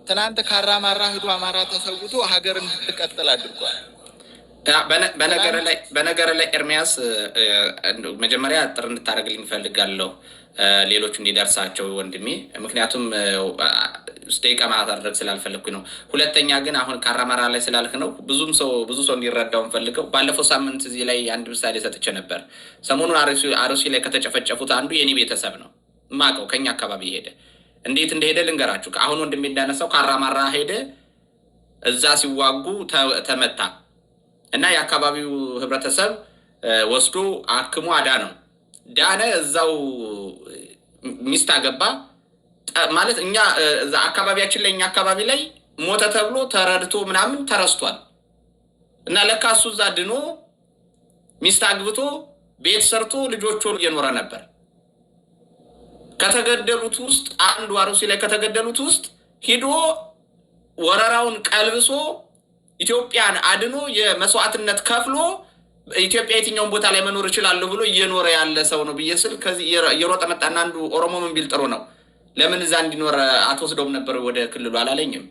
ትናንት ካራማራ ሂዶ አማራ ተሰውቶ ሀገር እንድትቀጥል አድርጓል። በነገር ላይ ኤርሚያስ መጀመሪያ ጥር እንድታደርግልኝ እፈልጋለሁ ሌሎቹ እንዲደርሳቸው ወንድሜ። ምክንያቱም ደቂቃ ማድረግ ስላልፈለግኩኝ ነው። ሁለተኛ ግን አሁን ካራማራ ላይ ስላልክ ነው ብዙ ሰው እንዲረዳው እንፈልገው። ባለፈው ሳምንት እዚህ ላይ አንድ ምሳሌ ሰጥቼ ነበር። ሰሞኑን አርሲ ላይ ከተጨፈጨፉት አንዱ የኔ ቤተሰብ ነው ማቀው ከኛ አካባቢ ሄደ። እንዴት እንደሄደ ልንገራችሁ። አሁን ወንድሜ እንዳነሳው ካራማራ ሄደ፣ እዛ ሲዋጉ ተመታ እና የአካባቢው ህብረተሰብ ወስዶ አክሞ አዳነው። ዳነ፣ እዛው ሚስት አገባ። ማለት እኛ እዛ አካባቢያችን ላይ እኛ አካባቢ ላይ ሞተ ተብሎ ተረድቶ ምናምን ተረስቷል። እና ለካ እሱ እዛ ድኖ ሚስት አግብቶ ቤት ሰርቶ ልጆቹን እየኖረ ነበር። ከተገደሉት ውስጥ አንዱ አርሲ ላይ ከተገደሉት ውስጥ ሂዶ ወረራውን ቀልብሶ ኢትዮጵያን አድኖ የመስዋዕትነት ከፍሎ ኢትዮጵያ የትኛውን ቦታ ላይ መኖር እችላለሁ ብሎ እየኖረ ያለ ሰው ነው ብዬ ስል ከዚህ የሮጠ መጣና አንዱ ኦሮሞ ምን ቢል ጥሩ ነው ለምን እዛ እንዲኖር አትወስደውም ነበር ወደ ክልሉ አላለኝም።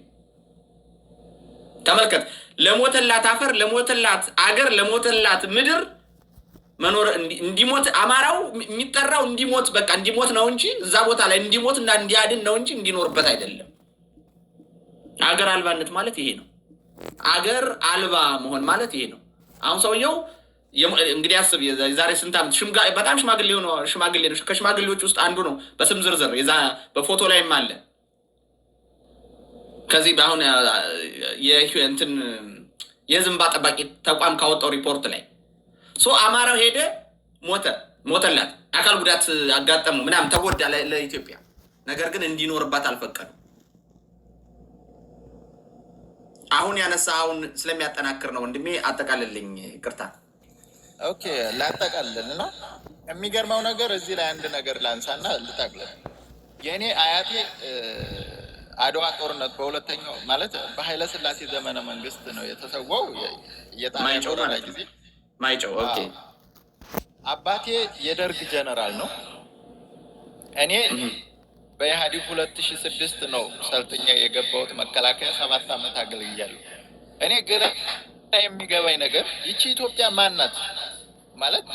ተመልከት፣ ለሞተላት አፈር፣ ለሞተላት አገር፣ ለሞተላት ምድር መኖር እንዲሞት አማራው የሚጠራው እንዲሞት በቃ እንዲሞት ነው እንጂ እዛ ቦታ ላይ እንዲሞት እና እንዲያድን ነው እንጂ እንዲኖርበት አይደለም። አገር አልባነት ማለት ይሄ ነው። አገር አልባ መሆን ማለት ይሄ ነው። አሁን ሰውየው እንግዲህ አስብ፣ የዛሬ ስንት ዓመት በጣም ሽማግሌ ሆኖ ሽማግሌ ነው። ከሽማግሌዎች ውስጥ አንዱ ነው። በስም ዝርዝር በፎቶ ላይም አለ። ከዚህ በአሁን እንትን የህዝብ እንባ ጠባቂ ተቋም ካወጣው ሪፖርት ላይ አማራው ሄደ፣ ሞተላት፣ አካል ጉዳት አጋጠሙ፣ ምናምን ተጎዳ ለኢትዮጵያ። ነገር ግን እንዲኖርባት አልፈቀዱም። አሁን አሁን ስለሚያጠናክር ነው ወንድሜ። አጠቃልልኝ፣ ይቅርታ። ኦኬ፣ ላጠቃልል ነው። የሚገርመው ነገር እዚህ ላይ አንድ ነገር ላንሳና ልጠቅልል። የእኔ አያቴ አድዋ ጦርነት በሁለተኛው ማለት በኃይለ ሥላሴ ዘመነ መንግስት ነው የተሰዋው። የጣሊያን ወረራ ጊዜ ማይጨው። ኦኬ። አባቴ የደርግ ጀነራል ነው። እኔ በኢህአዴግ 2006 ነው ሰልጥኛ የገባሁት መከላከያ 7 ዓመት አገልግያለሁ። እኔ ግራ የሚገባኝ ነገር ይቺ ኢትዮጵያ ማናት ማለት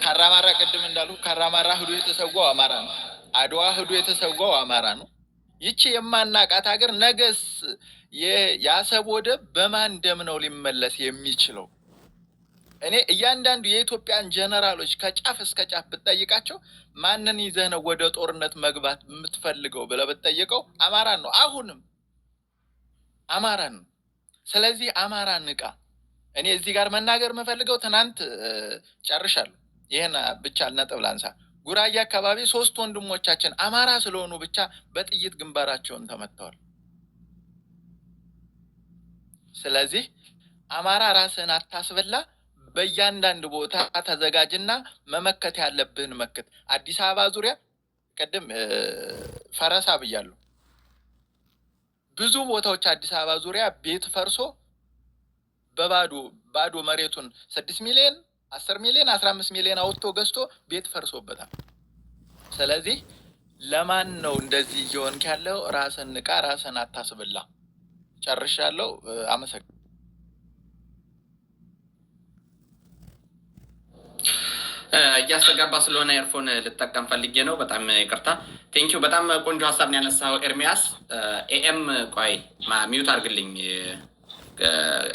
ካራማራ፣ ቅድም እንዳሉ ካራማራ ህዶ የተሰዋው አማራ ነው። አድዋ ህዶ የተሰዋው አማራ ነው። ይቺ የማናቃት ሀገር ነገስ የአሰብ ወደብ በማን ደም ነው ሊመለስ የሚችለው? እኔ እያንዳንዱ የኢትዮጵያን ጀነራሎች ከጫፍ እስከ ጫፍ ብትጠይቃቸው ማንን ይዘህ ነው ወደ ጦርነት መግባት የምትፈልገው ብለህ ብትጠይቀው አማራን ነው። አሁንም አማራን ነው። ስለዚህ አማራ ንቃ። እኔ እዚህ ጋር መናገር የምፈልገው ትናንት ጨርሻለሁ። ይህን ብቻ ነጥብ ላንሳ። ጉራጌ አካባቢ 3 ወንድሞቻችን አማራ ስለሆኑ ብቻ በጥይት ግንባራቸውን ተመተዋል። ስለዚህ አማራ ራስህን አታስበላ። በእያንዳንድ ቦታ ተዘጋጅና መመከት ያለብህን መክት። አዲስ አበባ ዙሪያ ቅድም ፈረሳ ብያለሁ። ብዙ ቦታዎች አዲስ አበባ ዙሪያ ቤት ፈርሶ ባዶ መሬቱን 6 ሚሊዮን 10 ሚሊዮን 15 ሚሊዮን አውጥቶ ገዝቶ ቤት ፈርሶበታል። ስለዚህ ለማን ነው እንደዚህ እየሆንክ ያለው? ራስን ንቃ፣ ራስን አታስብላ። ጨርሻለሁ። አመሰግናለሁ። እያስተጋባ ስለሆነ ኤርፎን ልጠቀም ፈልጌ ነው። በጣም ይቅርታ። ቴንኪው። በጣም ቆንጆ ሀሳብ ነው ያነሳው ኤርሚያስ። ኤኤም ቆይ ሚዩት አድርግልኝ።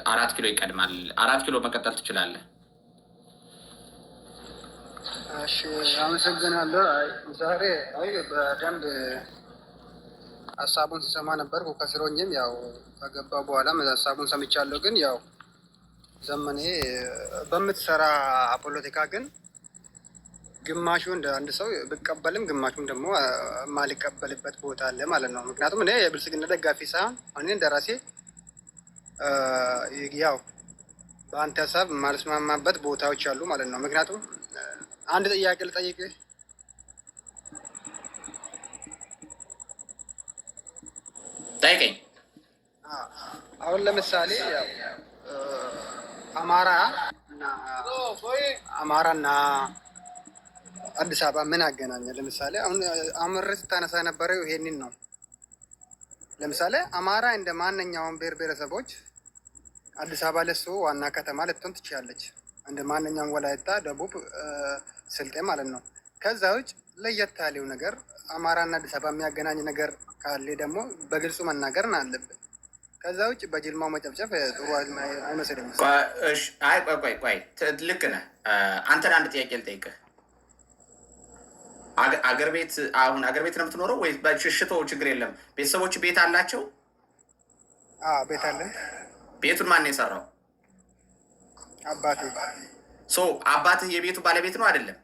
4 ኪሎ ይቀድማል። 4 ኪሎ መቀጠል ትችላለህ። እሺ፣ አመሰግናለሁ። ዛሬ በደንብ ሀሳቡን ሲሰማ ነበርኩ ከስሮኝም ያው ከገባ በኋላም ሀሳቡን ሰምቻለሁ። ግን ያው ዘመኔ በምትሰራ ፖለቲካ ግን ግማሹ እንደ አንድ ሰው ብቀበልም ግማሹም ደግሞ ማልቀበልበት ቦታ አለ ማለት ነው። ምክንያቱም እኔ የብልጽግና ደጋፊ ሳይሆን እኔ እንደራሴ ያው በአንተ ሀሳብ ማልስማማበት ቦታዎች አሉ ማለት ነው። ምክንያቱም አንድ ጥያቄ ልጠይቅህ። ጠይቀኝ። አሁን ለምሳሌ ያው አማራና አዲስ አበባ ምን አገናኘ? ለምሳሌ አሁን አምር ስታነሳ የነበረው ይሄንን ነው። ለምሳሌ አማራ እንደ ማንኛውም ብሔር ብሔረሰቦች አዲስ አበባ ለሱ ዋና ከተማ ልትሆን ትችላለች፣ እንደ ማንኛውም ወላይታ፣ ደቡብ፣ ስልጤ ማለት ነው። ከዛ ውጭ ለየት ያለው ነገር አማራና አዲስ አበባ የሚያገናኝ ነገር ካለ ደግሞ በግልጹ መናገር ነው አለብን። ከዛ ውጭ በጅልማው መጨፍጨፍ ጥሩ አይመስልም። ቆይ ልክ ነህ። አንተን አንድ ጥያቄ ልጠይቅህ። አገር ቤት ነው የምትኖረው ወይ? በሽሽቶ ችግር የለም። ቤተሰቦች ቤት አላቸው? ቤት አለ። ቤቱን ማን ነው የሰራው? አባቴ። አባትህ የቤቱ ባለቤት ነው አይደለም?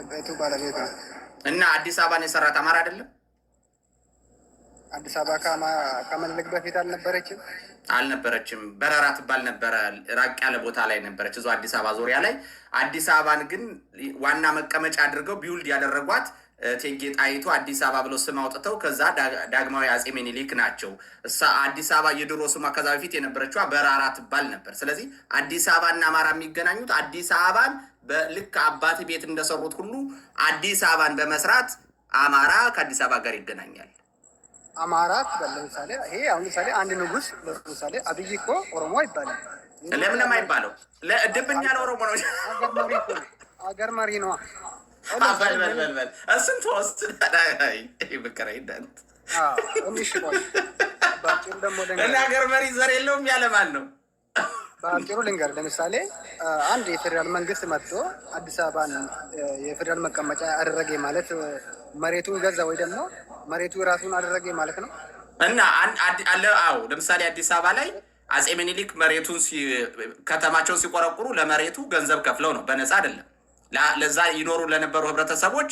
ቤቱ ባለቤት ነው። እና አዲስ አበባን የሰራት አማራ አይደለም? አዲስ አበባ ከመልክ በፊት አልነበረችም። በረራ ትባል ነበረ። ራቅ ያለ ቦታ ላይ ነበረች፣ እዛው አዲስ አበባ ዙሪያ ላይ። አዲስ አበባን ግን ዋና መቀመጫ አድርገው ቢውልድ ያደረጓት እቴጌ ጣይቱ አዲስ አበባ ብለው ስም አውጥተው ከዛ ዳግማዊ አጼ ምኒልክ ናቸው። አዲስ አበባ የድሮ ስሟ ከዛ በፊት የነበረችዋ በራራ ትባል ነበር። ስለዚህ አዲስ አበባ እና አማራ የሚገናኙት አዲስ አበባን በልክ አባት ቤት እንደሰሩት ሁሉ አዲስ አበባን በመስራት አማራ ከአዲስ አበባ ጋር ይገናኛል። አማራ ለምሳሌ ይሄ አሁን ለምሳሌ አንድ ንጉስ ለምሳሌ አብይ እኮ ኦሮሞ አይባልም። ለምን አይባለው? ለድብኛ ለኦሮሞ ነው። አገር መሪ ነው። በል እሱን ተወስድ ይበከራ ይዳንት እና ሀገር መሪ ዘር የለውም ያለማን ነው። በአጭሩ ልንገር፣ ለምሳሌ አንድ የፌዴራል መንግስት መጥቶ አዲስ አበባን የፌዴራል መቀመጫ አደረገ ማለት መሬቱን ገዛ ወይ ደግሞ መሬቱ የራሱን አደረገ ማለት ነው። እና አዎ ለምሳሌ አዲስ አበባ ላይ አጼ ምኒልክ መሬቱን ከተማቸውን ሲቆረቁሩ ለመሬቱ ገንዘብ ከፍለው ነው፣ በነፃ አይደለም። ለዛ ይኖሩ ለነበሩ ህብረተሰቦች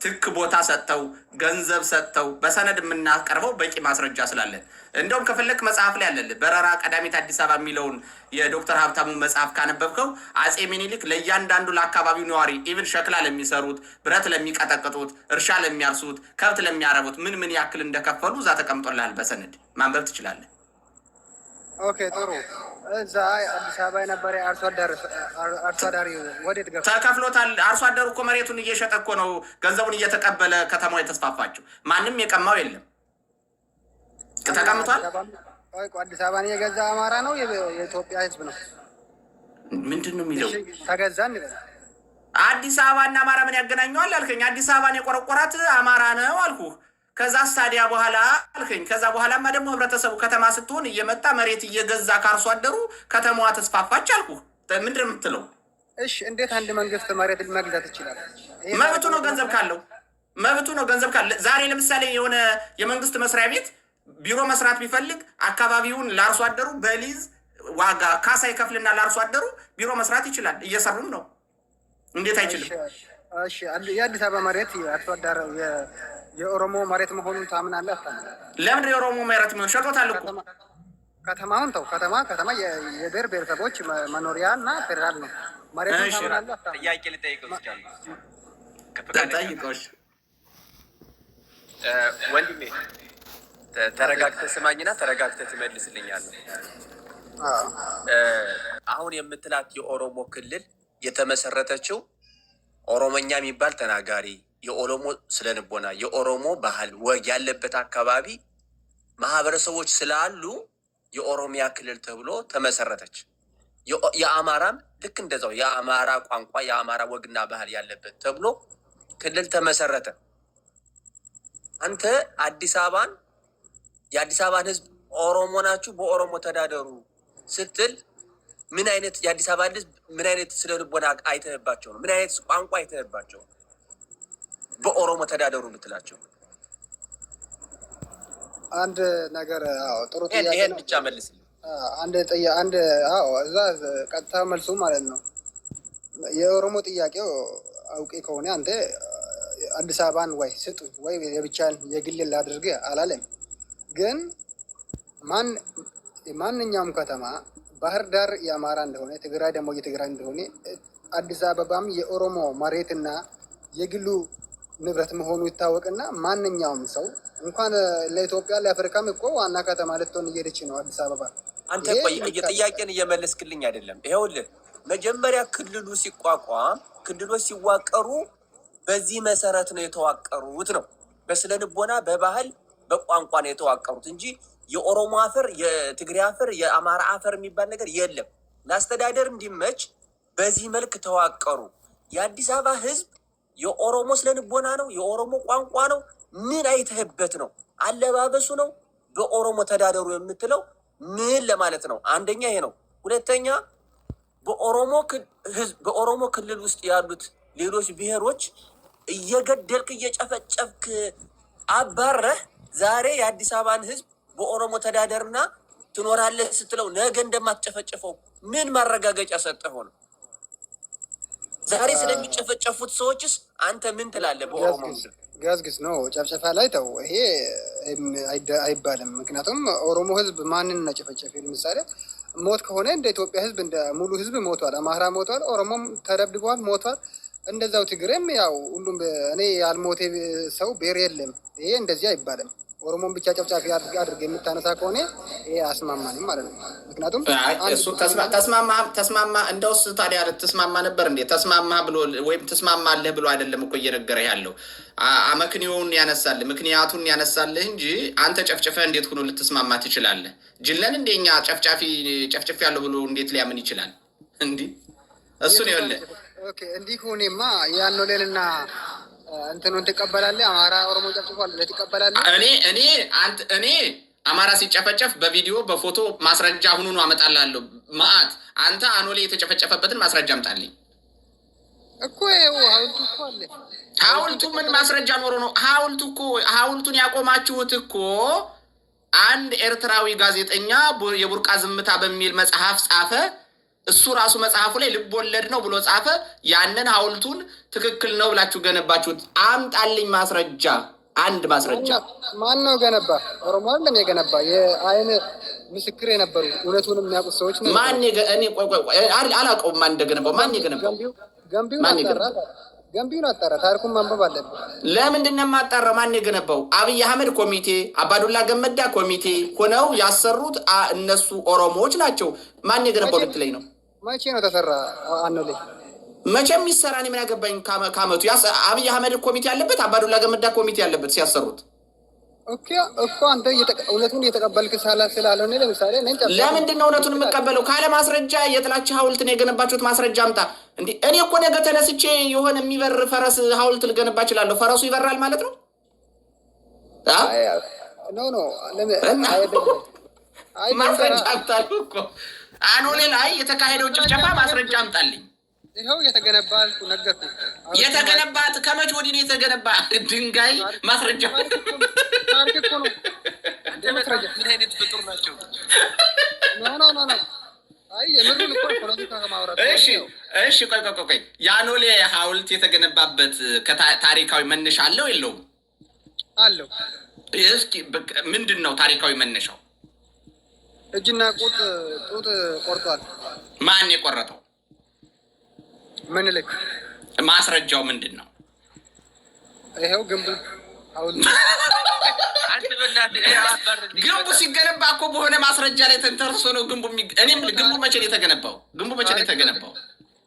ትክ ቦታ ሰጥተው ገንዘብ ሰጥተው በሰነድ የምናቀርበው በቂ ማስረጃ ስላለን እንደውም ከፈለክ መጽሐፍ ላይ አለልህ። በረራ ቀዳሚት አዲስ አበባ የሚለውን የዶክተር ሀብታሙ መጽሐፍ ካነበብከው አጼ ምኒልክ ለእያንዳንዱ ለአካባቢው ነዋሪ ኢቭን ሸክላ ለሚሰሩት፣ ብረት ለሚቀጠቅጡት፣ እርሻ ለሚያርሱት፣ ከብት ለሚያረቡት ምን ያክል እንደከፈሉ እዛ ተቀምጦልሃል። በሰነድ ማንበብ ትችላለህ። ኦኬ ጥሩ። እዛ አዲስ አበባ የነበረ አርሶ አደሪ ወዴት ገባ? ተከፍሎታል። አርሶ አደሩ እኮ መሬቱን እየሸጠ እኮ ነው ገንዘቡን እየተቀበለ ከተማው የተስፋፋችው። ማንም የቀማው የለም። ተቀምጧል። አዲስ አበባን የገዛ አማራ ነው የኢትዮጵያ ህዝብ ነው? ምንድን ነው የሚለው? ተገዛ እንበል። አዲስ አበባና አማራ ምን ያገናኘዋል አልከኝ? አዲስ አበባን የቆረቆራት አማራ ነው አልኩህ። ከዛ ስታዲያ በኋላ አልከኝ። ከዛ በኋላማ ደግሞ ህብረተሰቡ ከተማ ስትሆን እየመጣ መሬት እየገዛ ካርሶ አደሩ ከተማዋ ተስፋፋች አልኩህ። ምንድን ነው የምትለው? እሺ እንዴት አንድ መንግስት መሬት መግዛት ይችላል? መብቱ ነው፣ ገንዘብ ካለው መብቱ ነው። ገንዘብ ካለ ዛሬ ለምሳሌ የሆነ የመንግስት መስሪያ ቤት ቢሮ መስራት ቢፈልግ አካባቢውን ለአርሶ አደሩ በሊዝ ዋጋ ካሳ ይከፍልና ለአርሶ አደሩ ቢሮ መስራት ይችላል። እየሰሩም ነው። እንዴት አይችልም? እሺ የአዲስ አበባ መሬት አርሶ አደር የኦሮሞ መሬት መሆኑን ታምናለህ? ለምን የኦሮሞ መሬት መሆኑን ሸጦታል እኮ። ከተማውን ተው። ከተማ የብሔር ብሔረሰቦች መኖሪያ እና ፌዴራል ነው። መሬቱን ታምናለህ? ጥያቄ ልጠይቀው ይችላል። ጠይቀውሽ ወንድሜ ተረጋግተህ ስማኝና ተረጋግተህ ትመልስልኛለህ። አሁን የምትላት የኦሮሞ ክልል የተመሰረተችው ኦሮሞኛ የሚባል ተናጋሪ የኦሮሞ ስለንቦና የኦሮሞ ባህል ወግ ያለበት አካባቢ ማህበረሰቦች ስላሉ የኦሮሚያ ክልል ተብሎ ተመሰረተች። የአማራም ልክ እንደዛው የአማራ ቋንቋ የአማራ ወግና ባህል ያለበት ተብሎ ክልል ተመሰረተ። አንተ የአዲስ አበባን ህዝብ ኦሮሞ ናችሁ በኦሮሞ ተዳደሩ ስትል ምን አይነት የአዲስ አበባን ህዝብ ምን አይነት ስለንቦና አይተህባቸው ነው? ምን አይነት ቋንቋ አይተህባቸው በኦሮሞ ተዳደሩ ብትላቸው? አንድ ነገር ጥሩ ጥያቄ ነው። ይሄን ብቻ መልስልኝ። እዛ ቀጥታ መልሱ ማለት ነው። የኦሮሞ ጥያቄው አውቄ ከሆነ አንተ አዲስ አበባን ወይ ስጡኝ ወይ የብቻን የግል ላድርግ አላለም። ግን ማንኛውም ከተማ ባህር ዳር የአማራ እንደሆነ ትግራይ ደግሞ የትግራይ እንደሆነ አዲስ አበባም የኦሮሞ መሬትና የግሉ ንብረት መሆኑ ይታወቅና ማንኛውም ሰው እንኳን ለኢትዮጵያ ለአፍሪካም እኮ ዋና ከተማ ልትሆን እየሄደች ነው አዲስ አበባ። አንተ ቆይ የጥያቄን እየመለስክልኝ አይደለም። ይኸውልህ መጀመሪያ ክልሉ ሲቋቋም ክልሎች ሲዋቀሩ በዚህ መሰረት ነው የተዋቀሩት ነው። በስነ ልቦና በባህል በቋንቋ ነው የተዋቀሩት እንጂ የኦሮሞ አፈር የትግራይ አፈር የአማራ አፈር የሚባል ነገር የለም። ለአስተዳደር እንዲመች በዚህ መልክ ተዋቀሩ። የአዲስ አበባ ህዝብ የኦሮሞ ስነ ልቦና ነው፣ የኦሮሞ ቋንቋ ነው። ምን አይተህበት ነው? አለባበሱ ነው በኦሮሞ ተዳደሩ የምትለው ምን ለማለት ነው? አንደኛ ይሄ ነው። ሁለተኛ በኦሮሞ ክልል ውስጥ ያሉት ሌሎች ብሔሮች እየገደልክ እየጨፈጨፍክ አባረህ ዛሬ የአዲስ አበባን ህዝብ በኦሮሞ ተዳደርና ትኖራለህ ስትለው ነገ እንደማትጨፈጨፈው ምን ማረጋገጫ ሰጠኸው ነው? ዛሬ ስለሚጨፈጨፉት ሰዎችስ አንተ ምን ትላለህ? በኦሮሞ ጋዝግዝ ነው ጨፍጨፋ ላይ ተው። ይሄ አይባልም። ምክንያቱም ኦሮሞ ህዝብ ማንን ነው ጨፈጨፈ? ለምሳሌ ሞት ከሆነ እንደ ኢትዮጵያ ህዝብ እንደ ሙሉ ህዝብ ሞቷል። አማራ ሞቷል፣ ኦሮሞም ተደብድቧል፣ ሞቷል። እንደዛው ትግሬም ያው ሁሉም እኔ ያልሞቴ ሰው ብሔር የለም። ይሄ እንደዚህ አይባልም። ኦሮሞን ብቻ ጨፍጫፊ አድርገህ የምታነሳ ከሆነ ይሄ አስማማንም ማለት ነው። ምክንያቱም ተስማማ እንደውስ ታዲያ ተስማማ ነበር እንዴ? ተስማማ ብሎ ወይም ተስማማለህ ብሎ አይደለም እኮ እየነገረህ ያለው አመክንዮውን ያነሳልህ ምክንያቱን ያነሳልህ እንጂ አንተ ጨፍጭፈህ እንዴት ሆኖ ልትስማማ ትችላለህ? ጅለን እንደኛ ጨፍጭፍ ያለው ብሎ እንዴት ሊያምን ይችላል? እንዲህ እሱን ይኸውልህ ኦኬ እንዲህ ከሆነማ ያነው ሌልና እንትኑን ትቀበላለህ? አማራ ኦሮሞ ጨፍጭፏል ብለህ ትቀበላለህ? እኔ አማራ ሲጨፈጨፍ በቪዲዮ በፎቶ ማስረጃ ሁኑኑ አመጣላለሁ። ማአት አንተ አኖሌ የተጨፈጨፈበትን ማስረጃ አምጣልኝ እኮ። ይኸው ሐውልቱ እኮ አለ። ሐውልቱ ምን ማስረጃ ኖሮ ነው? ሐውልቱን ያቆማችሁት እኮ አንድ ኤርትራዊ ጋዜጠኛ የቡርቃ ዝምታ በሚል መጽሐፍ ጻፈ። እሱ ራሱ መጽሐፉ ላይ ልብ ወለድ ነው ብሎ ጻፈ። ያንን ሐውልቱን ትክክል ነው ብላችሁ ገነባችሁት። አምጣልኝ ማስረጃ፣ አንድ ማስረጃ። ማን ነው ገነባ? ኦሮሞ አይደለም የገነባ። የአይን ምስክር የነበሩ እውነቱንም የሚያውቁት ሰዎች ነው። አላውቀውም ማን እንደገነባው። ማን የገነባው? ገንቢውን አጣራ። ታሪኩን ማንበብ አለብን። ለምንድን ነው የማጣራው? ማን የገነባው? አብይ አህመድ ኮሚቴ፣ አባዱላ ገመዳ ኮሚቴ ሆነው ያሰሩት እነሱ ኦሮሞዎች ናቸው። ማን የገነባው ልትለኝ ነው? መቼ ነው ተሰራ? አኖሌ መቼም ይሰራን ምን ያገባኝ? ካመቱ አብይ አህመድ ኮሚቴ ያለበት፣ አባዱላ ገመዳ ኮሚቴ ያለበት ሲያሰሩት እኮ አንተ እውነቱን እየተቀበልክ ስላልሆነ ለምሳሌ ለምንድን ነው እውነቱን የምቀበለው? ካለ ማስረጃ የጥላቻ ሐውልት ነው የገነባችሁት። ማስረጃ አምጣ። እንዴ እኔ እኮ ነገ ተነስቼ የሆነ የሚበር ፈረስ ሐውልት ልገነባ እችላለሁ። ፈረሱ ይበራል ማለት ነው? ማስረጃ አምጣልኝ እኮ። አኖሌ ላይ የተካሄደው ጭፍጨፋ ማስረጃ አምጣልኝ። ይኸው የተገነባ ነገርኩህ። የተገነባ ከመቼ ወዲህ ነው የተገነባ? ድንጋይ ማስረጃ ታሪክ እኮ ነው። ምን አይነት ፍጡር ናቸው? አይ የምሩን እኮ ፖለቲካ ከማውራት እሺ ቆይ የአኖሌ ሐውልት የተገነባበት ታሪካዊ መነሻ አለው የለውም? አለው። እስኪ ምንድን ነው ታሪካዊ መነሻው? እጅና ጡት ቆርጧል። ማን የቆረጠው? ምኒልክ። ማስረጃው ምንድን ነው? ይኸው ግንቡ ሐውልት ግንቡ ሲገነባ እኮ በሆነ ማስረጃ ላይ ተንተርሶ ነው ግንቡ። እኔም ግንቡ መቼ ነው የተገነባው?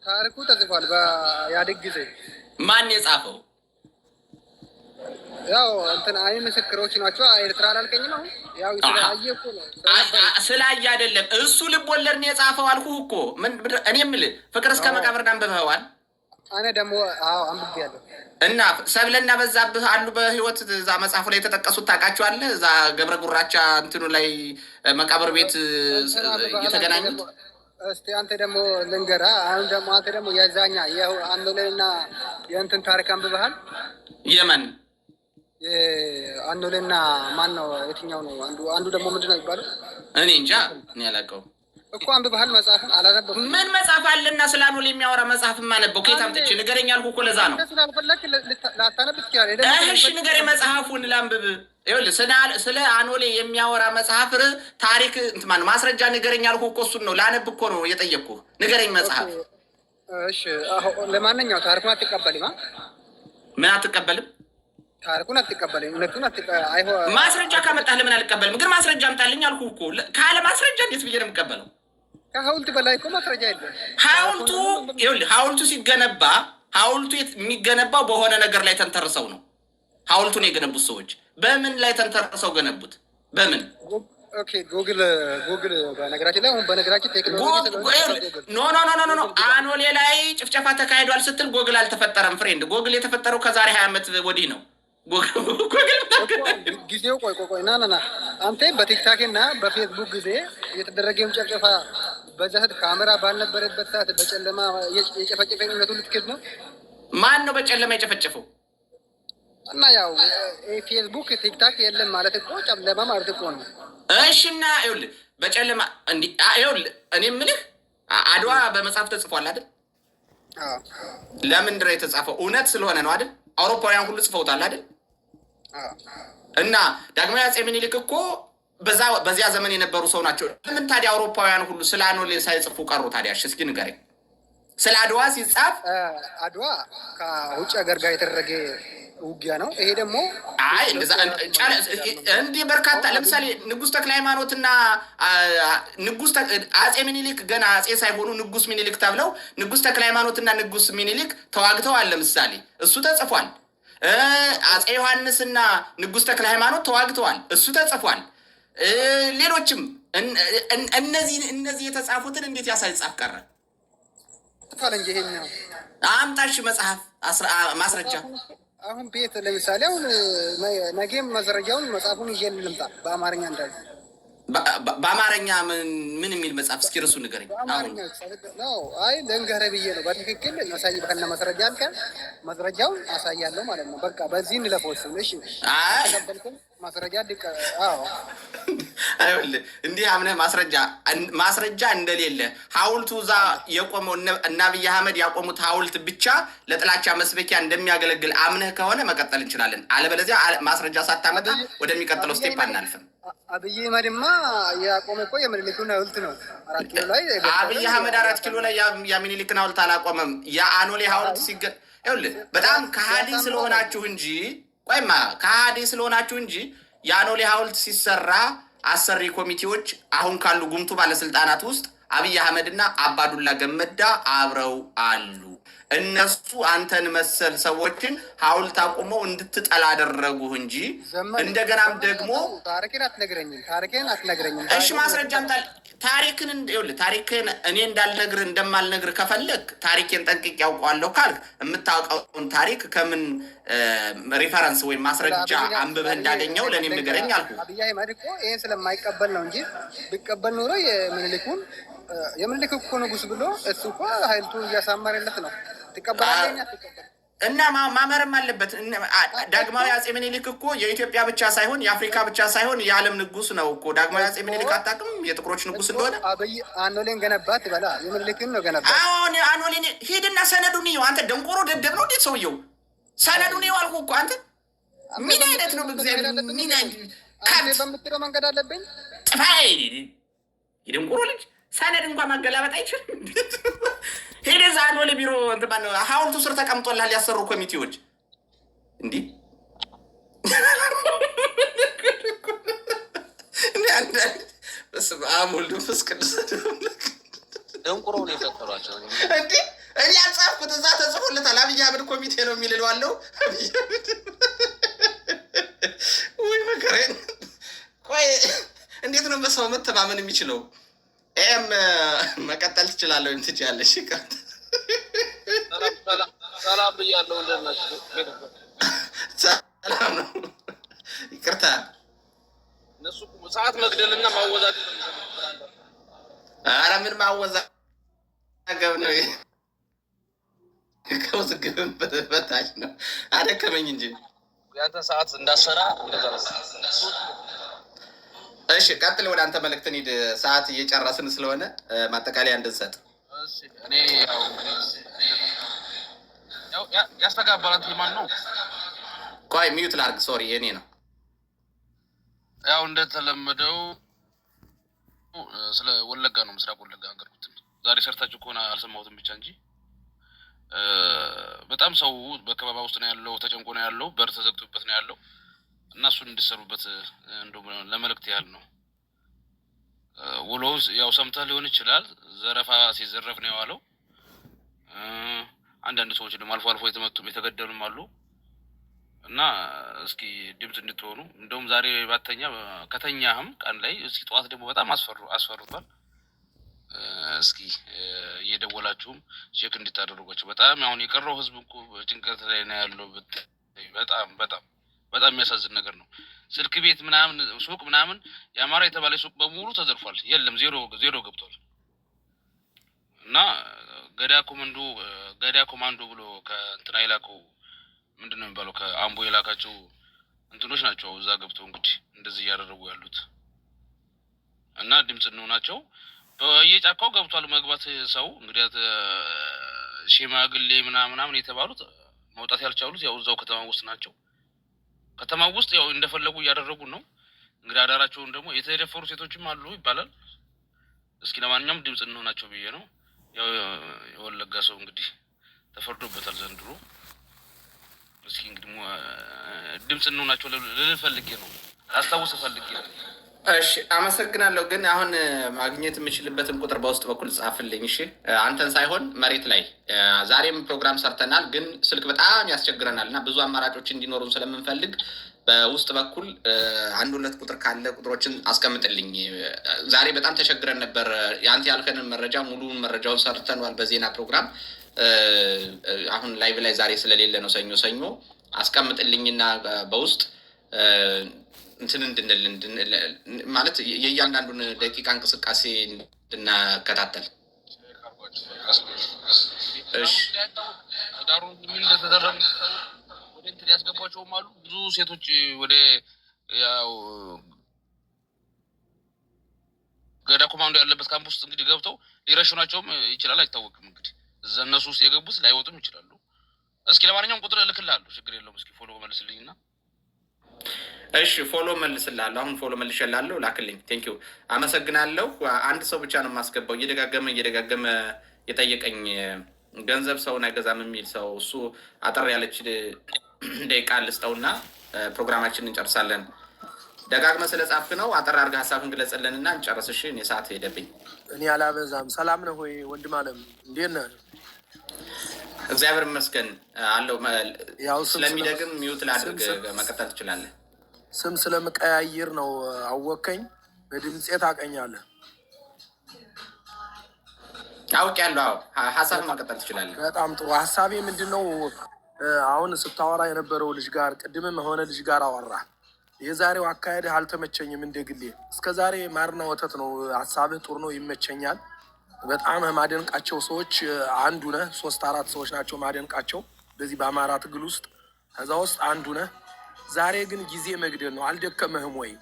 ታሪኩ ተጽፏል በኢህአዴግ ጊዜ። ማን የጻፈው? ያው እንትን አይ ምስክሮች ናቸው። ኤርትራ አላልከኝ ነው? ያው ስላየ እኮ ነው። ስላየ አይደለም እሱ ልብ ወለድ ነው የጻፈው አልኩህ እኮ። እኔ የምልህ ፍቅር እስከ መቃብር አንብበኸዋል? እኔ ደግሞ አንብቤያለሁ። እና ሰብለና በዛብህ አሉ በህይወት እዛ መጽሐፉ ላይ የተጠቀሱት ታውቃቸዋለህ? እዛ ገብረ ጉራቻ እንትኑ ላይ መቃብር ቤት የተገናኙት። እስቲ አንተ ደግሞ ልንገራ። አሁን ደግሞ አንተ ደግሞ የዛኛ የአኖሌና የእንትን ታሪክ አንብበሃል? የማን አኖሌና ማን ነው? የትኛው ነው? አንዱ ደግሞ ምንድን ነው የሚባለው? እኔ እንጃ፣ እኔ አላውቀውም እኮ። አንብበሃል? መጽሐፍን አላነበብኩም። ምን መጽሐፍ አለና ስለ አኖሌ የሚያወራ መጽሐፍ ማነበው? ከየት አምጥቼ ንገረኝ አልኩህ እኮ። ለዛ ነው ስላልፈለክ ላታነብ ትችላለህ። እሺ ንገረኝ፣ መጽሐፉን ላንብብ። ይኸውልህ ስለ አኖሌ የሚያወራ መጽሐፍ ታሪክ እንትማን ማስረጃ ንገረኝ አልኩህ እኮ። እሱን ነው ላነብ እኮ ነው የጠየቅኩህ። ንገረኝ መጽሐፍ። እሺ ለማንኛውም ታሪኩን አትቀበልም? ምን አትቀበልም? ታሪኩን አትቀበልም? እውነቱን ማስረጃ ካመጣህ ለምን አልቀበልም? ግን ማስረጃ አምጣልኝ አልኩህ እኮ። ካለ ማስረጃ እንዴት ብዬ ነው የምቀበለው? ከሐውልት በላይ እኮ ማስረጃ የለም። ሐውልቱ ሲገነባ ሐውልቱ የሚገነባው በሆነ ነገር ላይ ተንተርሰው ነው። ሐውልቱን የገነቡት ሰዎች በምን ላይ ተንተርሰው ገነቡት? በምን? ኦኬ ጉግል በነገራችን ላይ አሁን በነገራችን ቴክኖሎጂ ኖ አኖሌ ላይ ጭፍጨፋ ተካሂዷል ስትል ጎግል አልተፈጠረም ፍሬንድ። ጎግል የተፈጠረው ከዛሬ 20 ዓመት ወዲህ ነው። ጊዜው ቆይ ና አንተ በቲክታክ እና በፌስቡክ ጊዜ የተደረገውን ጨፍጨፋ በዛ ሰዓት ካሜራ ባልነበረበት ሰዓት በጨለማ የጨፈጨፈ እውነቱን ልትክድ ነው? ማን ነው በጨለማ የጨፈጨፈው? እና ያው ፌስቡክ ቲክታክ የለም ማለት እኮ ጨለማ ማለት እኮ ነው። እሺ እና ይኸውልህ በጨለማ እንዲህ ይኸውልህ እኔ የምልህ አድዋ በመጽሐፍ ተጽፏል አይደል? ለምንድን ነው የተጻፈው? እውነት ስለሆነ ነው አይደል? አውሮፓውያን ሁሉ ጽፈውታል አይደል? እና ዳግማዊ አፄ ምኒልክ እኮ በዚያ ዘመን የነበሩ ሰው ናቸው። ለምን ታዲያ አውሮፓውያን ሁሉ ስለ አኖሌ ሳይጽፉ ቀሩ ታዲያ? እስኪ ንገረኝ። ስለ አድዋ ሲጻፍ አድዋ ከውጭ ሀገር ጋር የተደረገ ውጊያ ነው። ይሄ ደግሞ አይ እንዲህ በርካታ ለምሳሌ ንጉሥ ተክለ ሃይማኖትና አጼ ምኒልክ ገና አጼ ሳይሆኑ ንጉሥ ምኒልክ ተብለው ንጉሥ ተክለ ሃይማኖትና ንጉሥ ምኒልክ ተዋግተዋል። ለምሳሌ እሱ ተጽፏል። አጼ ዮሐንስና ንጉሥ ተክለ ሃይማኖት ተዋግተዋል። እሱ ተጽፏል። ሌሎችም እነዚህ የተጻፉትን እንዴት ያሳይጻፍ ቀረ? እንጂ ይሄኛው አምጣሽ መጽሐፍ ማስረጃ። አሁን ቤት ለምሳሌ አሁን ነገም ማስረጃውን መጽሐፉን ይዤ ልምጣ በአማርኛ እንዳለ በአማርኛ ምን የሚል መጽሐፍ እስኪ ርሱ ንገረኝ። አይ ለንገረ ብዬ ነው። በትክክል ማሳይ በከነ ማስረጃ አልከ ማስረጃውን አሳያለሁ ማለት ነው። በቃ በዚህ እንለፈው። እሺ ተቀበልከኝ ማስረጃ አይወል እንዲህ አምነህ ማስረጃ እንደሌለ ሐውልቱ እዛ የቆመው እና አብይ አህመድ ያቆሙት ሐውልት ብቻ ለጥላቻ መስበኪያ እንደሚያገለግል አምነህ ከሆነ መቀጠል እንችላለን። አለበለዚያ ማስረጃ ሳታመጣ ወደሚቀጥለው ስቴፕ አናልፍም። አብይ አህመድማ ያቆመ እኮ የምኒልክን ሐውልት ነው። 4 ኪሎ ላይ አብይ አህመድ 4 ኪሎ ላይ የምኒልክን ሐውልት አላቆመም። የአኖሌ ሐውልት ይኸውልህ በጣም ከሃዲ ስለሆናችሁ እንጂ ቆይማ ከሃዲ ስለሆናችሁ እንጂ የአኖሌ ሐውልት ሲሰራ አሰሪ ኮሚቴዎች አሁን ካሉ ጉምቱ ባለስልጣናት ውስጥ አብይ አህመድና አባዱላ ገመዳ አብረው አሉ። እነሱ አንተን መሰል ሰዎችን ሐውልት አቁመው እንድትጠላ አደረጉህ እንጂ እንደገናም ደግሞ ታሪክን አትነግረኝም። እሺ ማስረጃ አምጣል። ታሪክን እኔ እንዳልነግርህ እንደማልነግርህ ከፈለግ ታሪኬን ጠንቅቄ ያውቀዋለሁ ካልክ የምታውቀውን ታሪክ ከምን ሪፈረንስ ወይም ማስረጃ አንብበህ እንዳገኘው ለእኔም ንገረኝ አልኩህ። አብይ አህመድ እኮ ይህን ስለማይቀበል ነው እንጂ ቢቀበል ኖሮ የምኒልክ እኮ ንጉስ ብሎ እሱ እኮ ሀይልቱ እያሳመረለት ነው። ትቀበላለህ? እና ማመርም አለበት። ዳግማዊ አጼ ምኒልክ እኮ የኢትዮጵያ ብቻ ሳይሆን የአፍሪካ ብቻ ሳይሆን የዓለም ንጉስ ነው እኮ ዳግማዊ አጼ ምኒልክ። አታውቅም የጥቁሮች ንጉስ እንደሆነ? አብይ አኖሌን ገነባት በላ የምኒልክን ነው ገነባት። አሁን አኖሌን ሂድና ሰነዱን ይኸው። አንተ ደንቆሮ ደደብ ነው እንዴት ሰውየው? ሰነዱን ይኸው አልኩህ እኮ። አንተ ምን አይነት ነው? በእግዚአብሔር ምን አይነት በምትለው መንገድ አለብኝ። ጥፋይ የደንቆሮ ልጅ ሰነድ እንኳን ማገላበጥ አይችልም። ሄደ ዛኖሌ ቢሮ እንትን ሐውልቱ ስር ተቀምጦልሃል ያሰሩ ኮሚቴዎች እንዲህ አሙል ፍስ ቅዱስ ደንቁሮ ነው የፈጠሯቸው። እንዲህ እኔ ያጻፍኩት እዛ ተጽፎለታል። አብይ አህመድ ኮሚቴ ነው የሚልለዋለው። ወይ መከረኝ። ቆይ እንዴት ነው በሰው መተማመን የሚችለው? ይህም መቀጠል ትችላለህ ወይም ትችያለሽ። ሰላም ብያለሁ። እንደናችሁ ሰላም ነው። ይቅርታ እነሱ ሰዓት መግደልና ማወዛገብ። ኧረ ምን ማወዛገብ ነው? ከውዝግብም በታች ነው። አደከመኝ እንጂ ያንተ ሰዓት እንዳሰራ እንደዛ ነው። እሺ ቀጥል። ወደ አንተ መልእክትን ሂድ። ሰዓት እየጨረስን ስለሆነ ማጠቃለያ እንድንሰጥ። እኔ ያስተጋባላት ማን ነው? ቆይ ሚዩት ላርግ። ሶሪ የኔ ነው። ያው እንደተለመደው ስለ ወለጋ ነው፣ ምስራቅ ወለጋ አገርኩት። ዛሬ ሰርታችሁ ከሆነ አልሰማሁትም ብቻ እንጂ በጣም ሰው በከበባ ውስጥ ነው ያለው፣ ተጨንቆ ነው ያለው፣ በር ተዘግቶበት ነው ያለው እና እሱን እንዲሰሩበት እንደው ለመልእክት ያህል ነው። ውሎው ያው ሰምተህ ሊሆን ይችላል። ዘረፋ ሲዘረፍ ነው የዋለው። አንዳንድ ሰዎች ደግሞ አልፎ አልፎ የተመቱም የተገደሉም አሉ እና እስኪ ድምፅ እንድትሆኑ እንደውም ዛሬ ባተኛ ከተኛህም ቀን ላይ እስኪ ጠዋት ደግሞ በጣም አስፈሩቷል። እስኪ እየደወላችሁም ቼክ እንድታደርጓቸው። በጣም አሁን የቀረው ህዝብ እኮ ጭንቀት ላይ ነው ያለው። በጣም በጣም በጣም የሚያሳዝን ነገር ነው። ስልክ ቤት ምናምን ሱቅ ምናምን የአማራ የተባለ ሱቅ በሙሉ ተዘርፏል። የለም ዜሮ ገብቷል። እና ገዳ ኮማንዶ ብሎ ከእንትና የላከው ምንድን ነው የሚባለው ከአምቦ የላካቸው እንትኖች ናቸው እዛ ገብተው እንግዲህ እንደዚህ እያደረጉ ያሉት እና ድምፅ እንሆናቸው በየጫካው ገብቷል። መግባት ሰው እንግዲህ ሽማግሌ ምናምን የተባሉት መውጣት ያልቻሉት ያው እዛው ከተማ ውስጥ ናቸው። ከተማ ውስጥ ያው እንደፈለጉ እያደረጉ ነው። እንግዲህ አዳራቸውን ደግሞ የተደፈሩ ሴቶችም አሉ ይባላል። እስኪ ለማንኛውም ድምፅ እንሆናቸው ብዬ ነው። ያው የወለጋ ሰው እንግዲህ ተፈርዶበታል ዘንድሮ። እስኪ እንግዲህ ድምፅ እንሆናቸው ልል ፈልጌ ነው፣ አስታውስ ፈልጌ ነው። እሺ አመሰግናለሁ። ግን አሁን ማግኘት የምችልበትን ቁጥር በውስጥ በኩል ጻፍልኝ። እሺ አንተን ሳይሆን መሬት ላይ ዛሬም ፕሮግራም ሰርተናል፣ ግን ስልክ በጣም ያስቸግረናል እና ብዙ አማራጮች እንዲኖሩን ስለምንፈልግ በውስጥ በኩል 1-2 ቁጥር ካለ ቁጥሮችን አስቀምጥልኝ። ዛሬ በጣም ተቸግረን ነበር። የአንተ ያልከንን መረጃ ሙሉውን መረጃውን ሰርተናል በዜና ፕሮግራም። አሁን ላይቭ ላይ ዛሬ ስለሌለ ነው ሰኞ አስቀምጥልኝና በውስጥ እንትን እንድንል ማለት የእያንዳንዱን ደቂቃ እንቅስቃሴ እንድናከታተል። ዳሩ ምን እንደተደረገ ወደ እንትን ያስገቧቸውም አሉ። ብዙ ሴቶች ወደ ያው ገዳ ኮማንዶ ያለበት ካምፕ ውስጥ እንግዲህ ገብተው ሊረሽኗቸውም ይችላል፣ አይታወቅም። እንግዲህ እዛ እነሱ ውስጥ የገቡት ላይወጡም ይችላሉ። እስኪ ለማንኛውም ቁጥር እልክልሃለሁ፣ ችግር የለውም። እስኪ ፎሎ መልስልኝና እሺ ፎሎ መልስላለሁ። አሁን ፎሎ መልሼላለሁ፣ ላክልኝ። ቴንክ ዩ አመሰግናለሁ። አንድ ሰው ብቻ ነው የማስገባው፣ እየደጋገመ የጠየቀኝ ገንዘብ ሰውን አይገዛም የሚል ሰው፣ እሱ አጠር ያለች ደቂቃ ልስጠውና ፕሮግራማችንን እንጨርሳለን። ደጋግመህ ስለጻፍክ ነው። አጠር አድርገህ ሀሳብን ግለጽልንና እንጨርስ። እሺ እኔ ሰዓት ሄደብኝ። እኔ አላበዛም። ሰላም ነው ወይ ወንድም አለም? እንዴት ነህ? እግዚአብሔር ይመስገን አለው። ስለሚደግም ሚዩት ላድርግ፣ መቀጠል ትችላለህ። ስም ስለምቀያይር ነው አወከኝ። በድምፄ ታውቀኛለህ? አውቄያለሁ። ሀሳብን መቀጠል ትችላለህ። በጣም ጥሩ። ሀሳቤ ምንድን ነው? አሁን ስታወራ የነበረው ልጅ ጋር ቅድምም የሆነ ልጅ ጋር አወራ። የዛሬው አካሄድህ አልተመቸኝም። እንደ ግሌ እስከ ዛሬ ማርና ወተት ነው። ሀሳብህ ጥሩ ነው፣ ይመቸኛል። በጣም ማደንቃቸው ሰዎች አንዱ ነህ። 3-4 ሰዎች ናቸው ማደንቃቸው በዚህ በአማራ ትግል ውስጥ፣ ከዛ ውስጥ አንዱ ነህ። ዛሬ ግን ጊዜ መግደል ነው። አልደከመህም ወይ?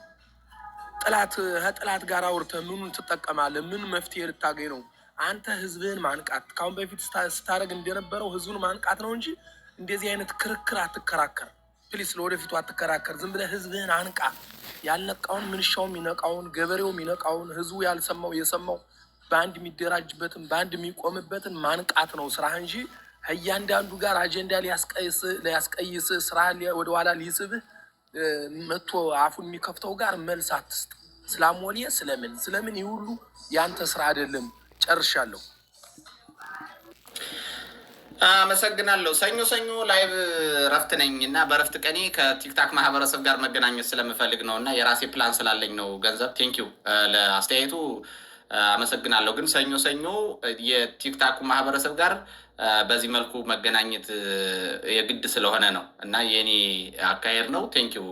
ከጥላት ጋር አውርተህ ምኑን ትጠቀማለህ? ምን መፍትሄ ልታገኝ ነው? አንተ ህዝብህን ማንቃት ካሁን በፊት ስታደርግ እንደነበረው ህዝቡን ማንቃት ነው እንጂ እንደዚህ አይነት ክርክር አትከራከር ፕሊስ። ለወደፊቱ አትከራከር። ዝም ብለህ ህዝብህን አንቃ። ያልነቃውን ምንሻው የሚነቃውን፣ ገበሬው የሚነቃውን፣ ህዝቡ ያልሰማው የሰማው በአንድ የሚደራጅበትን በአንድ የሚቆምበትን ማንቃት ነው ስራህ እንጂ ከእያንዳንዱ ጋር አጀንዳ ሊያስቀይስ ስራህን ወደኋላ ሊስብህ መጥቶ አፉን የሚከፍተው ጋር መልስ አትስጥ። ስላሞሌ ስለምን ይህ ሁሉ ያንተ ስራ አይደለም። ጨርሻለሁ። አመሰግናለሁ። ሰኞ ላይቭ ረፍት ነኝ እና በረፍት ቀኔ ከቲክታክ ማህበረሰብ ጋር መገናኘት ስለምፈልግ ነው እና የራሴ ፕላን ስላለኝ ነው። ገንዘብ ቴንኪው ለአስተያየቱ አመሰግናለሁ። ግን ሰኞ የቲክታኩ ማህበረሰብ ጋር በዚህ መልኩ መገናኘት የግድ ስለሆነ ነው እና የኔ አካሄድ ነው። ቴንኪው።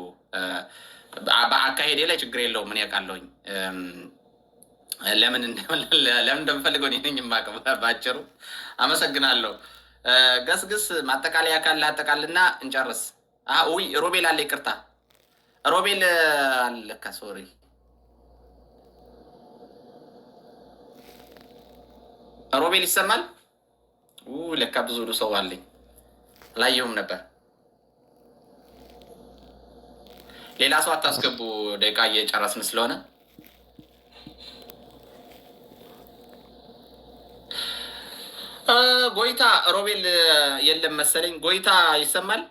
በአካሄዴ ላይ ችግር የለውም። ምን ያውቃለሁኝ ለምን እንደምፈልገው እኔ ነኝ የማውቀው። ባጭሩ አመሰግናለሁ። ገስግስ ማጠቃለያ ካለ አጠቃልና እንጨርስ። ውይ ሮቤል አለ፣ ይቅርታ ሮቤል አለካ፣ ሶሪ ሮቤል ይሰማል? ለካ ብዙ ሰው አለኝ፣ ላየሁም ነበር። ሌላ ሰው አታስገቡ፣ ደቂቃ እየጨረስን ስለሆነ። ጎይታ ሮቤል የለም መሰለኝ። ጎይታ ይሰማል?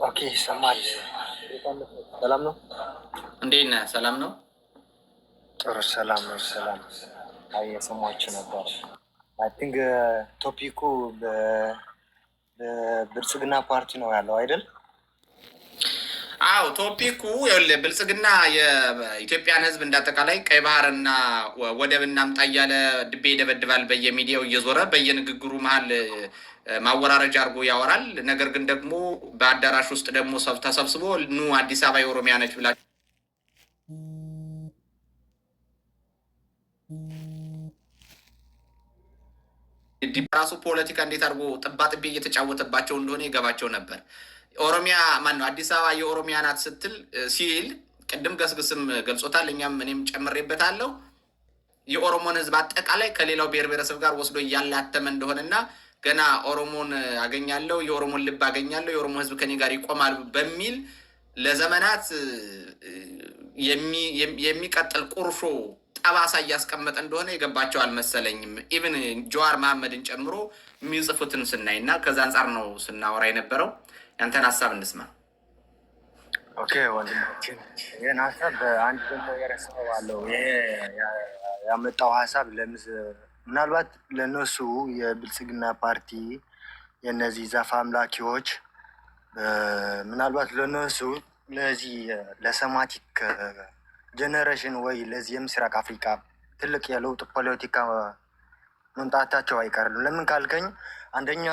ኦኬ ይሰማል። ሰላም ነው? እንዴት ነህ? ሰላም ነው? ጥሩ ሰላም ነው። ሰላም የሰማችሁ ነበር። አይ ቲንክ ቶፒኩ በብልጽግና ፓርቲ ነው ያለው አይደል? አዎ ቶፒኩ ብልጽግና የኢትዮጵያን ሕዝብ እንዳጠቃላይ ቀይ ባህርና ወደብ እናምጣ እያለ ድቤ ይደበድባል። በየሚዲያው እየዞረ በየንግግሩ መሀል ማወራረጃ አድርጎ ያወራል። ነገር ግን ደግሞ በአዳራሽ ውስጥ ደግሞ ተሰብስቦ ኑ አዲስ አበባ የኦሮሚያ ነች ብላ ራሱ ፖለቲካ እንዴት አድርጎ ጥባጥቤ እየተጫወተባቸው እንደሆነ ይገባቸው ነበር። ኦሮሚያ ማነው አዲስ አበባ የኦሮሚያ ናት ሲል ቅድም ገስግስም ገልጾታል። እኔም ጨምሬበታለሁ። የኦሮሞን ህዝብ አጠቃላይ ከሌላው ብሔር ብሔረሰብ ጋር ወስዶ እያላተመ እንደሆነና ገና ኦሮሞን አገኛለሁ፣ የኦሮሞን ልብ አገኛለሁ፣ የኦሮሞ ህዝብ ከኔ ጋር ይቆማል በሚል ለዘመናት የሚቀጥል ቁርሾ ጠባሳ እያስቀመጠ እንደሆነ የገባቸው አልመሰለኝም። ኢቭን ጀዋር መሐመድን ጨምሮ የሚጽፉትን ስናይ እና ከዛ አንጻር ነው ስናወራ የነበረው። ያንተን ሀሳብ እንስማ። ኦኬ ወንድማችን፣ ይህን ሀሳብ አንድ ደግሞ የረሳው አለው። ይሄ ያመጣው ሀሳብ ምናልባት ለነሱ የብልጽግና ፓርቲ የነዚህ ዛፍ አምላኪዎች ምናልባት ለነሱ ለዚህ ለሰማቲክ ጀነሬሽን ወይ ለዚህ የምስራቅ አፍሪካ ትልቅ የለውጥ ፖለቲካ መምጣታቸው አይቀርም። ለምን ካልከኝ አንደኛ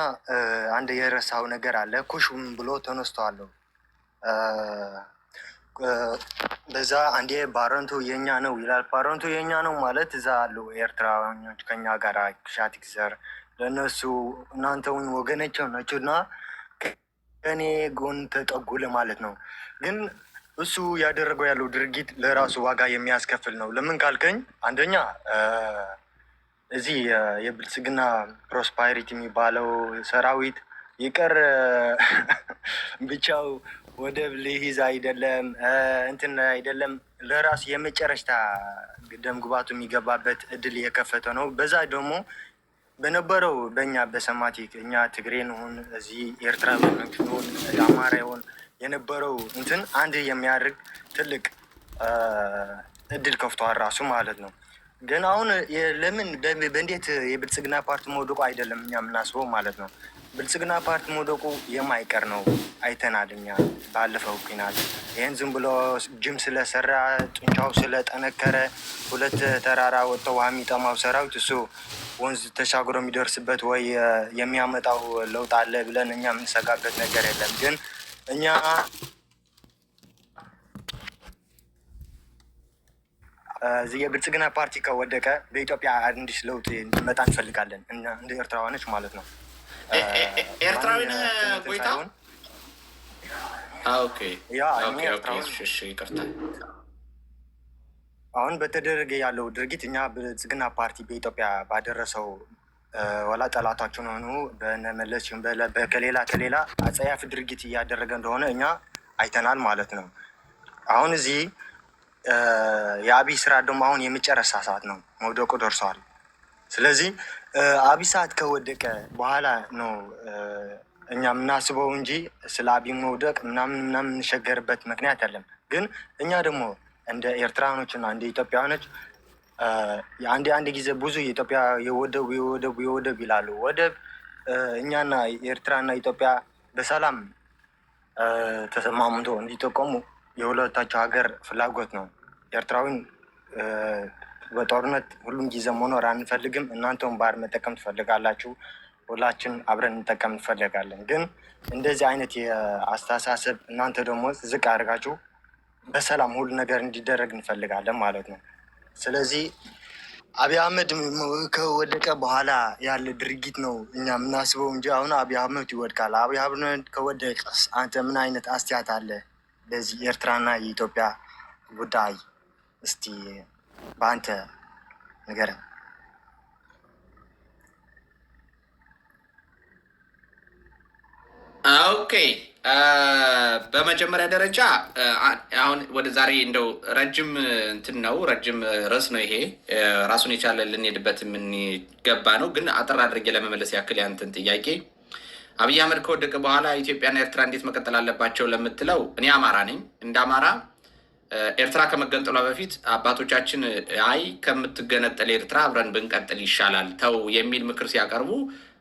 አንድ የረሳው ነገር አለ። ኩሽም ብሎ ተነስተዋለሁ። በዛ አንዴ ባረንቱ የኛ ነው ይላል። ባረንቱ የኛ ነው ማለት እዛ አሉ ኤርትራውያኖች ከኛ ጋር ሻቲክ ዘር ለእነሱ እናንተውን ወገነቸው ናቸው እና ከእኔ ጎን ተጠጉ ለማለት ነው። ግን እሱ ያደረገው ያለው ድርጊት ለራሱ ዋጋ የሚያስከፍል ነው። ለምን ካልከኝ አንደኛ እዚህ የብልጽግና ፕሮስፓሪቲ የሚባለው ሰራዊት ይቀር ብቻው ወደብ ልይዝ አይደለም እንትን አይደለም፣ ለራሱ የመጨረሻ ደም ግባቱ የሚገባበት እድል የከፈተ ነው። በዛ ደግሞ በነበረው በእኛ በሰማቲክ እኛ ትግሬን ሆን እዚህ ኤርትራውያኖች ሆን አማራ ሆን የነበረው እንትን አንድ የሚያደርግ ትልቅ እድል ከፍቷል ራሱ ማለት ነው። ግን አሁን ለምን በእንዴት የብልጽግና ፓርቲ መውደቁ አይደለም እኛ የምናስበው ማለት ነው። ብልጽግና ፓርቲ መውደቁ የማይቀር ነው። አይተናል እኛ ባለፈው ኩናት። ይህን ዝም ብሎ ጅም ስለሰራ ጡንቻው ስለጠነከረ ሁለት ተራራ ወጥተው ውሃ የሚጠማው ሰራዊት እሱ ወንዝ ተሻግሮ የሚደርስበት ወይ የሚያመጣው ለውጥ አለ ብለን እኛ የምንሰጋበት ነገር የለም። ግን እኛ የብልጽግና ፓርቲ ከወደቀ በኢትዮጵያ አዲስ ለውጥ እንዲመጣ እንፈልጋለን እንደ ኤርትራውያኖች ማለት ነው። ኤርትራዊ ነህ ጎይታ? አሁን በተደረገ ያለው ድርጊት እኛ ብልጽግና ፓርቲ በኢትዮጵያ ባደረሰው ወላ ጠላታችን ሆኑ በነመለስ ከሌላ አጸያፊ ድርጊት እያደረገ እንደሆነ እኛ አይተናል ማለት ነው። አሁን እዚህ የአብይ ስራ ደግሞ አሁን የመጨረሻ ሰዓት ነው፣ መውደቁ ደርሷል። ስለዚህ አብይ ሰዓት ከወደቀ በኋላ ነው እኛ የምናስበው እንጂ ስለ አብይ መውደቅ ምናምን የምንሸገርበት ምክንያት የለም። ግን እኛ ደግሞ እንደ ኤርትራኖች እና እንደ ኢትዮጵያኖች አንድ ጊዜ ብዙ የኢትዮጵያ የወደብ ይላሉ። ወደብ እኛና ኤርትራና ኢትዮጵያ በሰላም ተስማምቶ እንዲጠቀሙ የሁለታቸው ሀገር ፍላጎት ነው። ኤርትራዊን በጦርነት ሁሉም ጊዜ መኖር አንፈልግም። እናንተውን ባህር መጠቀም ትፈልጋላችሁ፣ ሁላችን አብረን እንጠቀም እንፈልጋለን። ግን እንደዚህ አይነት የአስተሳሰብ እናንተ ደግሞ ዝቅ አድርጋችሁ በሰላም ሁሉ ነገር እንዲደረግ እንፈልጋለን ማለት ነው። ስለዚህ አብይ አህመድ ከወደቀ በኋላ ያለ ድርጊት ነው እኛ የምናስበው እንጂ አሁን አብይ አህመድ ይወድቃል። አብይ አህመድ ከወደቀስ አንተ ምን አይነት አስተያየት አለ በዚህ የኤርትራና የኢትዮጵያ ጉዳይ? እስቲ በአንተ ንገረን። ኦኬ፣ በመጀመሪያ ደረጃ አሁን ወደ ዛሬ እንደው ረጅም እንትን ነው፣ ረጅም ርዕስ ነው ይሄ፣ ራሱን የቻለ ልንሄድበት የምንገባ ነው። ግን አጠር አድርጌ ለመመለስ ያክል ያንተን ጥያቄ አብይ አህመድ ከወደቀ በኋላ ኢትዮጵያና ኤርትራ እንዴት መቀጠል አለባቸው ለምትለው፣ እኔ አማራ ነኝ። እንደ አማራ ኤርትራ ከመገንጠሏ በፊት አባቶቻችን አይ ከምትገነጠል ኤርትራ አብረን ብንቀጥል ይሻላል ተው የሚል ምክር ሲያቀርቡ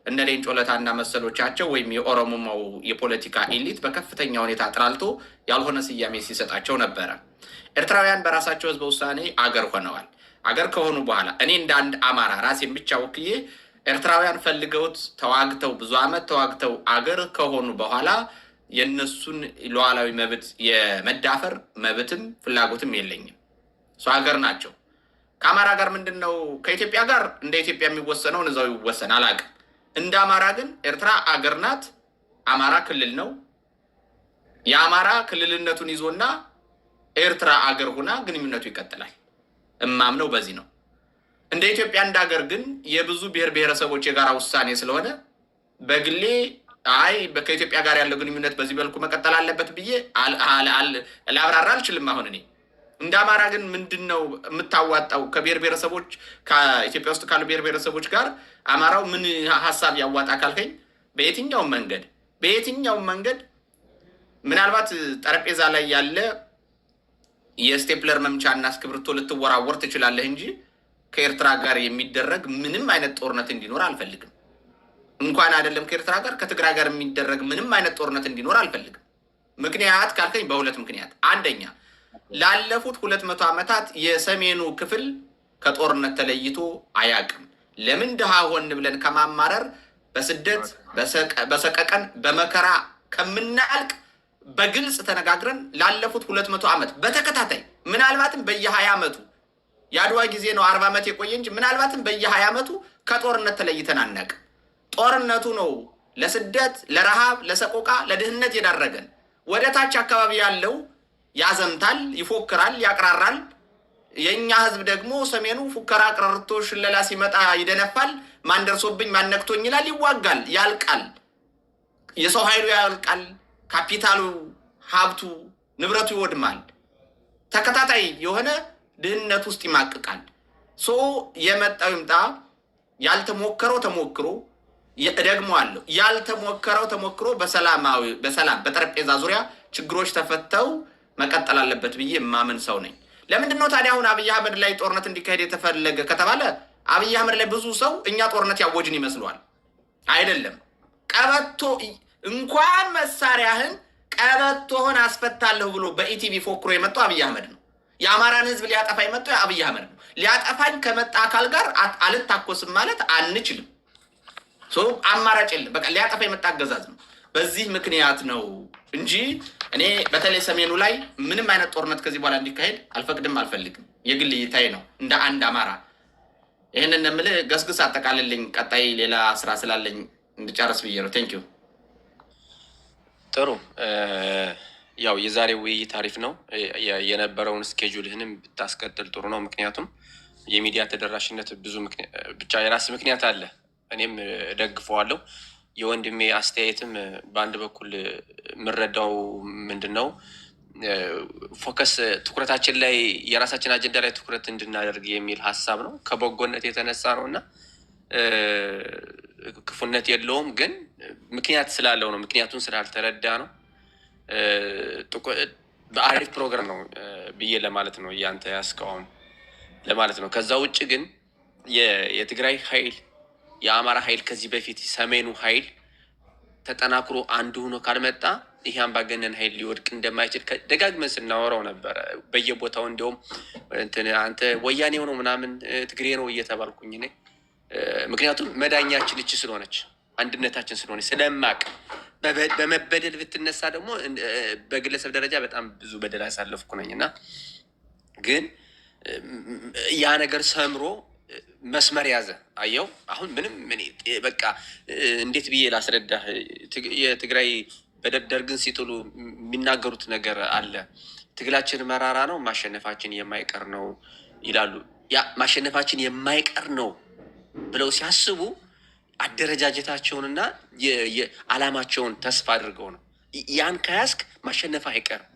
እነ ሌንጮ ለታና መሰሎቻቸው ወይም የኦሮሞማው የፖለቲካ ኤሊት በከፍተኛ ሁኔታ አጥላልቶ ያልሆነ ስያሜ ሲሰጣቸው ነበረ። ኤርትራውያን በራሳቸው ህዝበ ውሳኔ አገር ሆነዋል። አገር ከሆኑ በኋላ እኔ እንደ አንድ አማራ ራሴን ብቻ ወክዬ ኤርትራውያን ፈልገውት ተዋግተው ብዙ ዓመት ተዋግተው አገር ከሆኑ በኋላ የነሱን ሉዓላዊ መብት የመዳፈር መብትም ፍላጎትም የለኝም። እሱ ሀገር ናቸው። ከአማራ ጋር ምንድን ነው? ከኢትዮጵያ ጋር እንደ ኢትዮጵያ የሚወሰነውን እዛው ይወሰን አላውቅም። እንደ አማራ ግን ኤርትራ አገር ናት፣ አማራ ክልል ነው። የአማራ ክልልነቱን ይዞና ኤርትራ አገር ሁና ግንኙነቱ ይቀጥላል። እማምነው በዚህ ነው። እንደ ኢትዮጵያ እንደ ሀገር ግን የብዙ ብሔር ብሔረሰቦች የጋራ ውሳኔ ስለሆነ በግሌ አይ ከኢትዮጵያ ጋር ያለው ግንኙነት በዚህ መልኩ መቀጠል አለበት ብዬ ላብራራ አልችልም። አሁን እኔ እንደ አማራ ግን ምንድነው የምታዋጣው? ከብሔር ብሔረሰቦች ከኢትዮጵያ ውስጥ ካሉ ብሔር ብሔረሰቦች ጋር አማራው ምን ሀሳብ ያዋጣ ካልከኝ በየትኛውም መንገድ ምናልባት ጠረጴዛ ላይ ያለ የስቴፕለር መምቻና እስክሪብቶ ልትወራወር ትችላለህ እንጂ ከኤርትራ ጋር የሚደረግ ምንም አይነት ጦርነት እንዲኖር አልፈልግም። እንኳን አይደለም ከኤርትራ ጋር ከትግራይ ጋር የሚደረግ ምንም አይነት ጦርነት እንዲኖር አልፈልግም። ምክንያት ካልከኝ በሁለት ምክንያት፣ አንደኛ ላለፉት 200 ዓመታት የሰሜኑ ክፍል ከጦርነት ተለይቶ አያውቅም። ለምን ድሃ ሆን ብለን ከማማረር በስደት በሰቀቀን በመከራ ከምናልቅ በግልጽ ተነጋግረን ላለፉት 200 ዓመት በተከታታይ ምናልባትም በየ20 ዓመቱ የአድዋ ጊዜ ነው 40 ዓመት የቆየ እንጂ ምናልባትም በየ20 ዓመቱ ከጦርነት ተለይተን አናውቅ። ጦርነቱ ነው ለስደት፣ ለረሃብ፣ ለሰቆቃ፣ ለድህነት የዳረገን። ወደ ታች አካባቢ ያለው ያዘምታል፣ ይፎክራል፣ ያቅራራል። የኛ ህዝብ ደግሞ ሰሜኑ ፉከራ፣ ቅረርቶ፣ ሽለላ ሲመጣ ይደነፋል። ማን ደርሶብኝ ማን ነክቶኝ ይላል፣ ይዋጋል፣ ያልቃል። የሰው ኃይሉ ያልቃል፣ ካፒታሉ፣ ሀብቱ፣ ንብረቱ ይወድማል። ተከታታይ የሆነ ድህነት ውስጥ ይማቅቃል። ሶ የመጣው ይምጣ። ያልተሞከረው ተሞክሮ ደግሞ አለው። ያልተሞከረው ተሞክሮ በሰላም በጠረጴዛ ዙሪያ ችግሮች ተፈተው መቀጠል አለበት ብዬ የማምን ሰው ነኝ። ለምንድን ነው ታዲያ አሁን አብይ አህመድ ላይ ጦርነት እንዲካሄድ የተፈለገ ከተባለ አብይ አህመድ ላይ ብዙ ሰው እኛ ጦርነት ያወጅን ይመስለዋል። አይደለም። ቀበቶ እንኳን መሳሪያህን ቀበቶህን አስፈታለሁ ብሎ በኢቲቪ ፎክሮ የመጣው አብይ አህመድ ነው። የአማራን ህዝብ ሊያጠፋ የመጣው አብይ አህመድ ነው። ሊያጠፋኝ ከመጣ አካል ጋር አልታኮስም ማለት አንችልም። አማራጭ የለም። በቃ ሊያጠፋ የመጣ አገዛዝ ነው። በዚህ ምክንያት ነው እንጂ እኔ በተለይ ሰሜኑ ላይ ምንም አይነት ጦርነት ከዚህ በኋላ እንዲካሄድ አልፈቅድም፣ አልፈልግም። የግል እይታዬ ነው እንደ አንድ አማራ። ይህንን የምልህ ገስግስ አጠቃልልኝ። ቀጣይ ሌላ ስራ ስላለኝ እንድጨርስ ብዬ ነው። ቴንኪዩ። ጥሩ። ያው የዛሬው ውይይት አሪፍ ነው። የነበረውን ስኬጁልህንም ብታስቀጥል ጥሩ ነው። ምክንያቱም የሚዲያ ተደራሽነት ብዙ ብቻ የራስ ምክንያት አለ። እኔም ደግፈዋለሁ። የወንድሜ አስተያየትም በአንድ በኩል የምረዳው ምንድን ነው ፎከስ ትኩረታችን ላይ የራሳችን አጀንዳ ላይ ትኩረት እንድናደርግ የሚል ሀሳብ ነው። ከበጎነት የተነሳ ነው እና ክፉነት የለውም፣ ግን ምክንያት ስላለው ነው። ምክንያቱን ስላልተረዳ ነው። በአሪፍ ፕሮግራም ነው ብዬ ለማለት ነው እያንተ ያስከውን ለማለት ነው። ከዛ ውጭ ግን የትግራይ ኃይል የአማራ ኃይል ከዚህ በፊት ሰሜኑ ኃይል ተጠናክሮ አንዱ ሆኖ ካልመጣ ይሄ አምባገነን ኃይል ሊወድቅ እንደማይችል ደጋግመን ስናወራው ነበረ። በየቦታው እንዲያውም አንተ ወያኔ ነው ምናምን ትግሬ ነው እየተባልኩኝ እኔ ምክንያቱም መዳኛችን እቺ ስለሆነች አንድነታችን ስለሆነች ስለማቅ በመበደል ብትነሳ ደግሞ በግለሰብ ደረጃ በጣም ብዙ በደል ያሳለፍኩ ነኝ እና ግን ያ ነገር ሰምሮ መስመር ያዘ። አየው አሁን ምንም በቃ እንዴት ብዬ ላስረዳህ? የትግራይ በደርግን ሲጥሉ የሚናገሩት ነገር አለ። ትግላችን መራራ ነው፣ ማሸነፋችን የማይቀር ነው ይላሉ። ያ ማሸነፋችን የማይቀር ነው ብለው ሲያስቡ አደረጃጀታቸውንና የዓላማቸውን ተስፋ አድርገው ነው። ያን ከያዝክ ማሸነፍ አይቀርም።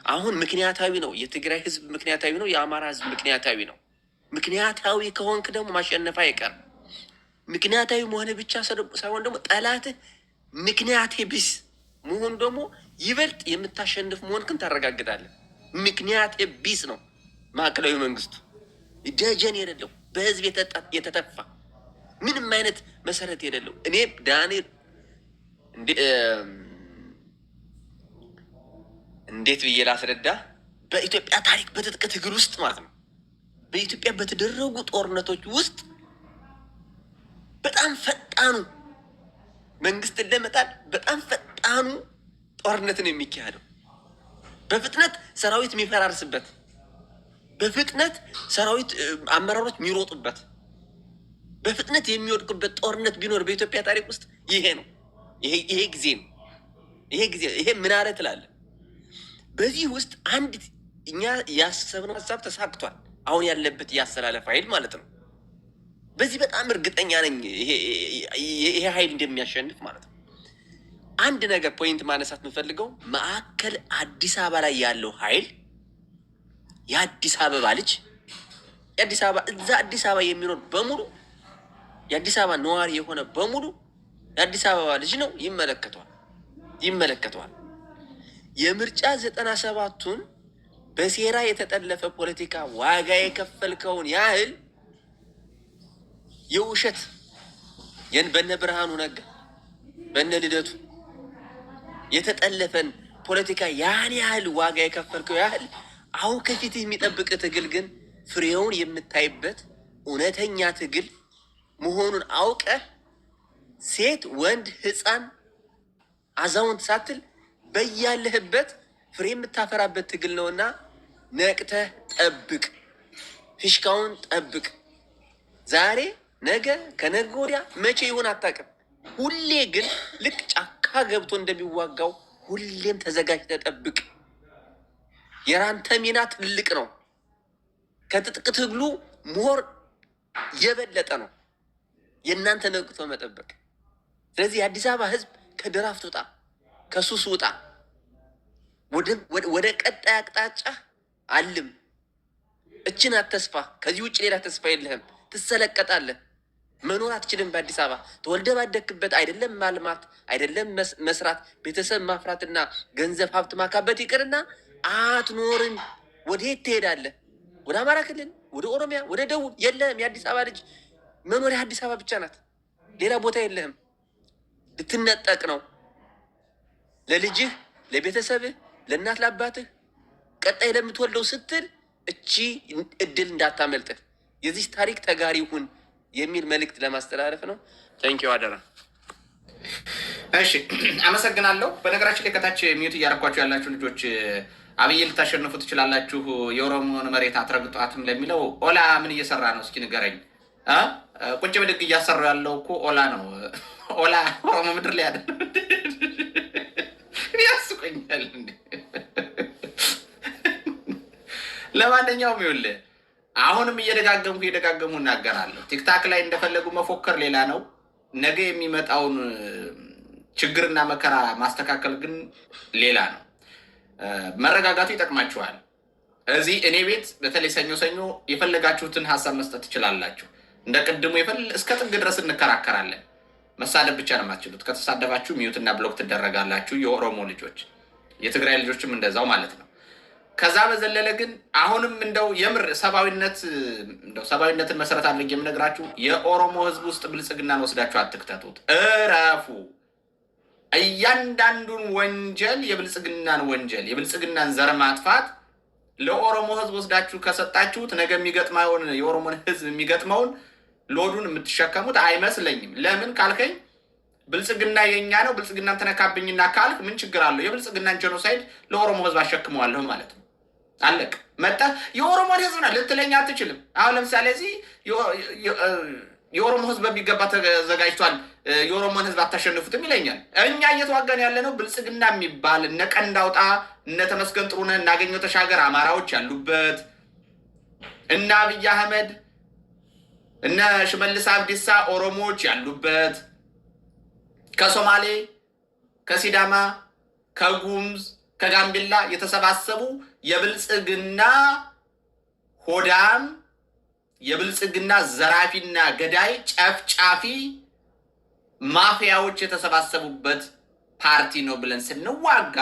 አሁን ምክንያታዊ ነው። የትግራይ ህዝብ ምክንያታዊ ነው። የአማራ ህዝብ ምክንያታዊ ነው። ምክንያታዊ ከሆንክ ደግሞ ማሸነፍ አይቀርም። ምክንያታዊ መሆን ብቻ ሳይሆን ደግሞ ጠላትህ ምክንያቴ ቢስ መሆን ደግሞ ይበልጥ የምታሸንፍ መሆንክን ታረጋግጣለህ። ምክንያቴ ቢስ ነው ማዕከላዊ መንግስቱ፣ ደጀን የሌለው በህዝብ የተተፋ ምንም አይነት መሰረት የሌለው። እኔ ዳንኤል እንዴት ብዬ ላስረዳ? በኢትዮጵያ ታሪክ በትጥቅ ትግል ውስጥ ማለት ነው በኢትዮጵያ በተደረጉ ጦርነቶች ውስጥ በጣም ፈጣኑ መንግስትን ለመጣል በጣም ፈጣኑ ጦርነትን የሚካሄደው በፍጥነት ሰራዊት የሚፈራርስበት፣ በፍጥነት ሰራዊት አመራሮች የሚሮጡበት፣ በፍጥነት የሚወድቁበት ጦርነት ቢኖር በኢትዮጵያ ታሪክ ውስጥ ይሄ ነው። ይሄ ጊዜ ነው። ይሄ ምን አለ ትላለህ? በዚህ ውስጥ አንድ እኛ ያሰብነው ሀሳብ ተሳክቷል። አሁን ያለበት ያሰላለፍ ኃይል ማለት ነው። በዚህ በጣም እርግጠኛ ነኝ ይሄ ኃይል እንደሚያሸንፍ ማለት ነው። አንድ ነገር ፖይንት ማነሳት የምፈልገው ማዕከል አዲስ አበባ ላይ ያለው ኃይል የአዲስ አበባ ልጅ የአዲስ አበባ እዛ አዲስ አበባ የሚኖር በሙሉ የአዲስ አበባ ነዋሪ የሆነ በሙሉ የአዲስ አበባ ልጅ ነው፣ ይመለከተዋል። የምርጫ 97ቱን በሴራ የተጠለፈ ፖለቲካ ዋጋ የከፈልከውን ያህል የውሸት በነ ብርሃኑ ነጋ በነ ልደቱ የተጠለፈን ፖለቲካ ያን ያህል ዋጋ የከፈልከው ያህል አሁን ከፊትህ የሚጠብቅ ትግል ግን ፍሬውን የምታይበት እውነተኛ ትግል መሆኑን አውቀህ ሴት፣ ወንድ፣ ህፃን፣ አዛውንት ሳትል በያለህበት ፍሬ የምታፈራበት ትግል ነውና ነቅተህ ጠብቅ፣ ፊሽካውን ጠብቅ። ዛሬ ነገ ከነገ ወዲያ መቼ ይሆን አታውቅም። ሁሌ ግን ልክ ጫካ ገብቶ እንደሚዋጋው ሁሌም ተዘጋጅተህ ጠብቅ። የራንተ ሚና ትልቅ ነው። ከትጥቅ ትግሉ ሞር የበለጠ ነው የእናንተ ነቅቶ መጠበቅ። ስለዚህ የአዲስ አበባ ህዝብ ከድራፍት ውጣ፣ ከሱስ ውጣ፣ ወደ ቀጣይ አቅጣጫ አልም። እችን አተስፋ፣ ከዚህ ውጭ ሌላ ተስፋ የለህም። ትሰለቀጣለህ። መኖር አትችልም። በአዲስ አበባ ተወልደ ባደግበት አይደለም ማልማት አይደለም መስራት ቤተሰብ ማፍራትና ገንዘብ ሀብት ማካበት ይቅርና አትኖርም። ወዴት ትሄዳለህ? ወደ አማራ ክልል፣ ወደ ኦሮሚያ፣ ወደ ደቡብ የለህም። የአዲስ አበባ ልጅ መኖሪያ አዲስ አበባ ብቻ ናት። ሌላ ቦታ የለህም። ልትነጠቅ ነው። ለልጅህ፣ ለቤተሰብህ፣ ለእናት ለአባትህ ቀጣይ ለምትወልደው ስትል እቺ እድል እንዳታመልጥህ። የዚህ ታሪክ ተጋሪ ሁን የሚል መልእክት ለማስተላለፍ ነው። ታንኪዩ አደራ። እሺ አመሰግናለሁ። በነገራችን ላይ ከታች ሚዩት እያረኳችሁ ያላችሁ ልጆች አብይን ልታሸንፉ ትችላላችሁ፣ የኦሮሞን መሬት አትረግጧትም ለሚለው ኦላ ምን እየሰራ ነው? እስኪ ንገረኝ። ቁጭ ብድግ እያሰራው ያለው እኮ ኦላ ነው። ኦላ ኦሮሞ ምድር ላይ ያለ ያስቆኛል እንዴ? ለማንኛውም ይኸውልህ አሁንም እየደጋገሙ እናገራለሁ። ቲክታክ ላይ እንደፈለጉ መፎከር ሌላ ነው። ነገ የሚመጣውን ችግርና መከራ ማስተካከል ግን ሌላ ነው። መረጋጋቱ ይጠቅማችኋል። እዚህ እኔ ቤት በተለይ ሰኞ የፈለጋችሁትን ሀሳብ መስጠት ትችላላችሁ። እንደ ቅድሙ እስከ ጥግ ድረስ እንከራከራለን። መሳደብ ብቻ ነው የማትችሉት። ከተሳደባችሁ ሚዩትና ብሎክ ትደረጋላችሁ። የኦሮሞ ልጆች፣ የትግራይ ልጆችም እንደዛው ማለት ነው። ከዛ በዘለለ ግን አሁንም እንደው የምር ሰብአዊነትን መሰረት አድርጌ የምነግራችሁ የኦሮሞ ህዝብ ውስጥ ብልጽግናን ወስዳችሁ አትክተቱት። እረፉ። እያንዳንዱን ወንጀል የብልጽግናን ዘር ማጥፋት ለኦሮሞ ህዝብ ወስዳችሁ ከሰጣችሁት ነገ የሚገጥመውን የኦሮሞን ህዝብ የሚገጥመውን ሎዱን የምትሸከሙት አይመስለኝም። ለምን ካልከኝ ብልጽግና የኛ ነው፣ ብልጽግናን ተነካብኝና ካልክ ምን ችግር አለው? የብልጽግናን ጄኖሳይድ ለኦሮሞ ህዝብ አሸክመዋለሁ ማለት ነው። አለቅ መጣ የኦሮሞን ህዝብ ነው ልትለኝ አትችልም። አሁን ለምሳሌ እዚህ የኦሮሞ ህዝብ በሚገባ ተዘጋጅቷል፣ የኦሮሞን ህዝብ አታሸንፉትም ይለኛል። እኛ እየተዋጋን ያለ ነው ብልጽግና የሚባል እነ ቀንዳውጣ እነ ተመስገን ጥሩነህ እናገኘው ተሻገር አማራዎች ያሉበት፣ እነ አብይ አህመድ እነ ሽመልስ አብዲሳ ኦሮሞዎች ያሉበት፣ ከሶማሌ ከሲዳማ ከጉምዝ ከጋምቤላ የተሰባሰቡ የብልጽግና ሆዳም የብልጽግና ዘራፊና ገዳይ ጨፍጫፊ ማፊያዎች የተሰባሰቡበት ፓርቲ ነው ብለን ስንዋጋ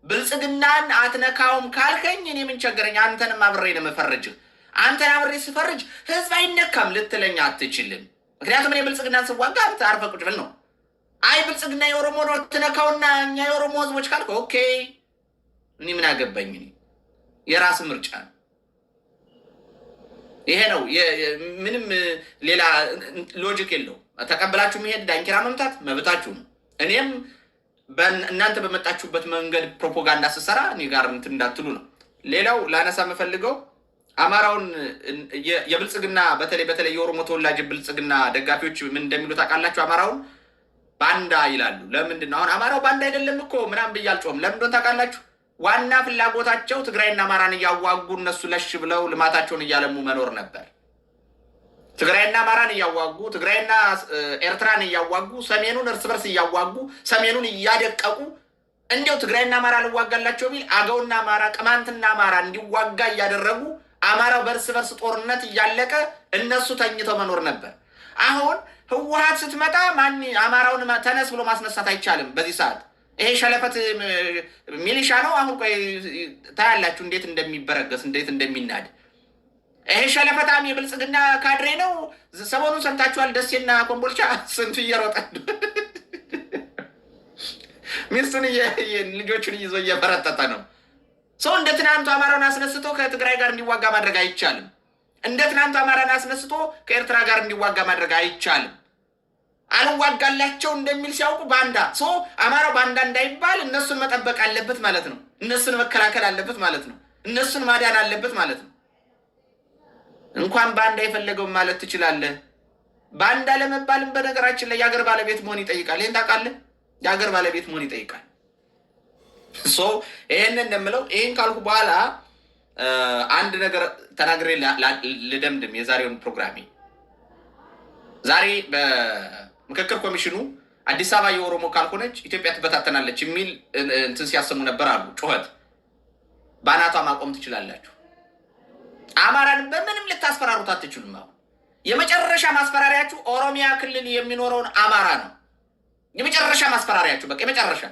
ብልጽግናን አትነካውም ካልከኝ እኔ ምን ቸገረኝ? አንተንም አብሬ ነው የምፈርጅህ። አንተን አብሬ ስፈርጅ ህዝብ አይነካም ልትለኝ አትችልም። ምክንያቱም እኔ ብልጽግናን ስዋጋ አንተ አርፈህ ቁጭ ብል ነው። አይ ብልጽግና የኦሮሞ ነው ትነካውና እኛ የኦሮሞ ህዝቦች ካልክ ኦኬ፣ እኔ ምን አገባኝ? የራስ ምርጫ ነው። ይሄ ነው። ምንም ሌላ ሎጂክ የለው። ተቀበላችሁ መሄድ ዳንኪራ መምታት መብታችሁ ነው። እኔም እናንተ በመጣችሁበት መንገድ ፕሮፓጋንዳ ስሰራ እኔ ጋር እንትን እንዳትሉ ነው። ሌላው ላነሳ የምፈልገው አማራውን የብልጽግና በተለይ የኦሮሞ ተወላጅ ብልጽግና ደጋፊዎች ምን እንደሚሉ ታውቃላችሁ? አማራውን ባንዳ ይላሉ። ለምንድን ነው አሁን አማራው ባንዳ አይደለም እኮ ምናምን ብዬ አልጮህም። ለምን እንደሆነ ታውቃላችሁ? ዋና ፍላጎታቸው ትግራይና አማራን እያዋጉ እነሱ ለሽ ብለው ልማታቸውን እያለሙ መኖር ነበር። ትግራይና አማራን እያዋጉ ትግራይና ኤርትራን እያዋጉ ሰሜኑን እርስ በርስ እያዋጉ ሰሜኑን እያደቀቁ እንዲያው ትግራይና አማራ ልዋጋላቸው ቢል አገውና አማራ ቅማንትና አማራ እንዲዋጋ እያደረጉ አማራው በርስ በርስ ጦርነት እያለቀ እነሱ ተኝተው መኖር ነበር። አሁን ህወሓት ስትመጣ ማን አማራውን ተነስ ብሎ ማስነሳት አይቻልም። በዚህ ሰዓት ይሄ ሸለፈት ሚሊሻ ነው። አሁን ቆይ ታያላችሁ እንዴት እንደሚበረገስ እንዴት እንደሚናድ። ይሄ ሸለፈታም የብልጽግና ካድሬ ነው። ሰሞኑን ሰምታችኋል። ደሴና ኮምቦልቻ ስንቱ እየሮጠ ሚስቱን ልጆቹን ይዞ እየፈረጠጠ ነው። ሰው እንደ ትናንቱ አማራውን አስነስቶ ከትግራይ ጋር እንዲዋጋ ማድረግ አይቻልም። እንደ ትናንቱ አማራን አስነስቶ ከኤርትራ ጋር እንዲዋጋ ማድረግ አይቻልም። አልዋጋላቸው እንደሚል ሲያውቁ ባንዳ አማራው ባንዳ እንዳይባል እነሱን መጠበቅ አለበት ማለት ነው። እነሱን መከላከል አለበት ማለት ነው። እነሱን ማዳን አለበት ማለት ነው። እንኳን ባንዳ የፈለገውን ማለት ትችላለህ። ባንዳ ለመባልም በነገራችን ላይ የአገር ባለቤት መሆን ይጠይቃል። ይህን ታውቃለህ? የአገር ባለቤት መሆን ይጠይቃል። ይህን እንደምለው ይህን ካልኩ በኋላ አንድ ነገር ተናግሬ ልደምድም የዛሬውን ፕሮግራሜ። ዛሬ በምክክር ኮሚሽኑ አዲስ አበባ የኦሮሞ ካልሆነች ኢትዮጵያ ትበታተናለች የሚል እንትን ሲያሰሙ ነበር አሉ። ጩኸት በአናቷ ማቆም ትችላላችሁ። አማራን በምንም ልታስፈራሩት አትችሉም። አሁን የመጨረሻ ማስፈራሪያችሁ ኦሮሚያ ክልል የሚኖረውን አማራ ነው። የመጨረሻ ማስፈራሪያችሁ በቃ የመጨረሻ።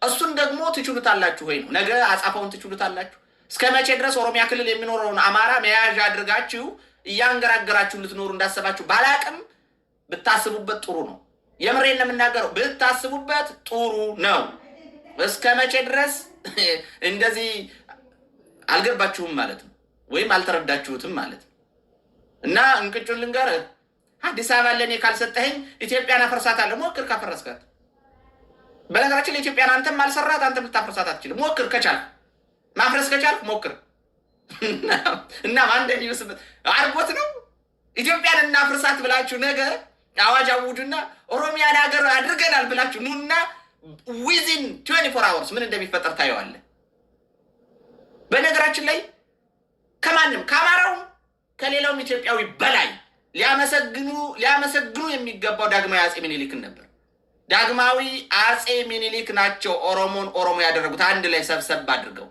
እሱን ደግሞ ትችሉታላችሁ ወይ ነው። ነገ አጻፋውን ትችሉታላችሁ። እስከ መቼ ድረስ ኦሮሚያ ክልል የሚኖረውን አማራ መያዣ አድርጋችሁ እያንገራገራችሁ ልትኖሩ እንዳሰባችሁ ባላቅም ብታስቡበት ጥሩ ነው። የምሬን ነው የምናገረው። ብታስቡበት ጥሩ ነው። እስከ መቼ ድረስ እንደዚህ አልገባችሁም ማለት ነው፣ ወይም አልተረዳችሁትም ማለት ነው። እና እንቅጩን ልንገርህ፣ አዲስ አበባ ለእኔ ካልሰጠኸኝ ኢትዮጵያን አፈርሳታለሁ። ሞክር ካፈረስካት። በነገራችን ለኢትዮጵያን አንተም አልሰራት፣ አንተም ልታፈርሳት አትችልም። ሞክር ከቻልክ፣ ማፍረስ ከቻልክ ሞክር። እና ማን እንደሚመስበት አርጎት ነው። ኢትዮጵያን እናፍርሳት ብላችሁ ነገ አዋጅ አውጁና ኦሮሚያን ሀገር አድርገናል ብላችሁ ኑና ዊዚን 24 hours ምን እንደሚፈጠር ታየዋለህ። በነገራችን ላይ ከማንም ከአማራው ከሌላውም ኢትዮጵያዊ በላይ ሊያመሰግኑ የሚገባው ዳግማዊ አጼ ሚኒሊክን ነበር። ዳግማዊ አጼ ሚኒሊክ ናቸው ኦሮሞን ኦሮሞ ያደረጉት አንድ ላይ ሰብሰብ አድርገው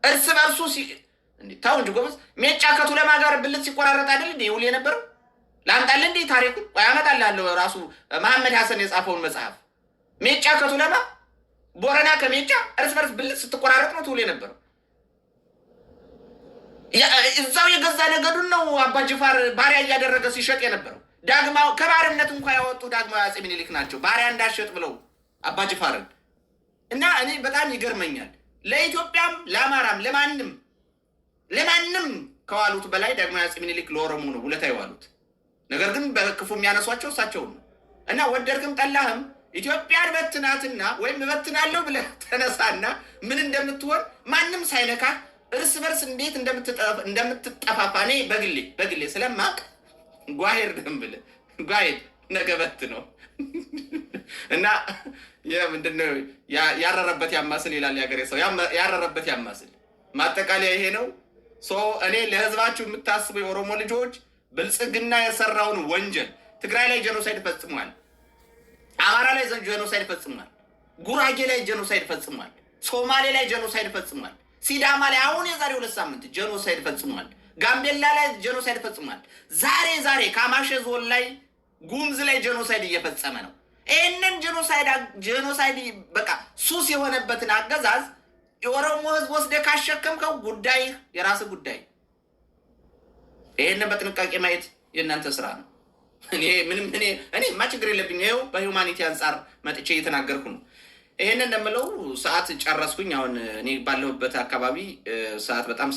እርስ በርሱ ታው እንጂ ጎበዝ ሜጫ ከቱለማ ጋር ብልት ሲቆራረጥ አይደል እንዴ ይውል የነበረው? ላምጣልህ እንዴ ታሪኩን ያመጣልሃለሁ። ራሱ መሐመድ ሐሰን የጻፈውን መጽሐፍ ሜጫ ከቱለማ ቦረና ከሜጫ እርስ በርስ ብልት ስትቆራረጥ ነው ትውል የነበረው። እዛው የገዛ ነገዱን ነው አባ ጅፋር ባሪያ እያደረገ ሲሸጥ የነበረው። ዳግማው ከባርነት እንኳን ያወጡ ዳግማዊ አጼ ሚኒሊክ ናቸው ባሪያ እንዳሸጥ ብለው አባ ጅፋርን። እና እኔ በጣም ይገርመኛል። ለኢትዮጵያም ለአማራም ለማንም ከዋሉት በላይ ዳግማዊ አጼ ሚኒሊክ ለኦሮሞ ነው ውለታ የዋሉት። ነገር ግን በክፉ የሚያነሷቸው እሳቸው ነው። እና ወደድክም ጠላህም ኢትዮጵያን በትናትና ወይም እበትናለሁ ብለህ ተነሳና ምን እንደምትሆን ማንም ሳይነካ እርስ በርስ እንዴት እንደምትጠፋፋ እኔ በግሌ ስለማቅ ጓሄር ደም ብለህ ጓሄር ነገበት ነው። እና ምንድነው ያረረበት ያማስል ይላል ያገሬ ሰው። ያረረበት ያማስል ማጠቃለያ ይሄ ነው። እኔ ለህዝባችሁ የምታስቡ የኦሮሞ ልጆች ብልጽግና የሰራውን ወንጀል ትግራይ ላይ ጄኖሳይድ ፈጽሟል፣ አማራ ላይ ጄኖሳይድ ፈጽሟል፣ ጉራጌ ላይ ጄኖሳይድ ፈጽሟል፣ ሶማሌ ላይ ጄኖሳይድ ፈጽሟል፣ ሲዳማ ላይ አሁን የዛሬ 2 ሳምንት ጄኖሳይድ ፈጽሟል፣ ጋምቤላ ላይ ጄኖሳይድ ፈጽሟል። ዛሬ ካማሼ ዞን ላይ ጉምዝ ላይ ጄኖሳይድ እየፈጸመ ነው። ይህንን ጄኖሳይድ በቃ ሱስ የሆነበትን አገዛዝ የኦሮሞ ህዝብ ወስደህ ካሸከምከው ጉዳይ የራስህ ጉዳይ። ይህንን በጥንቃቄ ማየት የእናንተ ስራ ነው። እኔማ ችግር የለብኝ። ይኸው በሂውማኒቲ አንጻር መጥቼ እየተናገርኩ ነው። ይህንን እንደምለው ሰዓት ጨረስኩኝ። አሁን እኔ ባለሁበት አካባቢ ሰዓት በጣም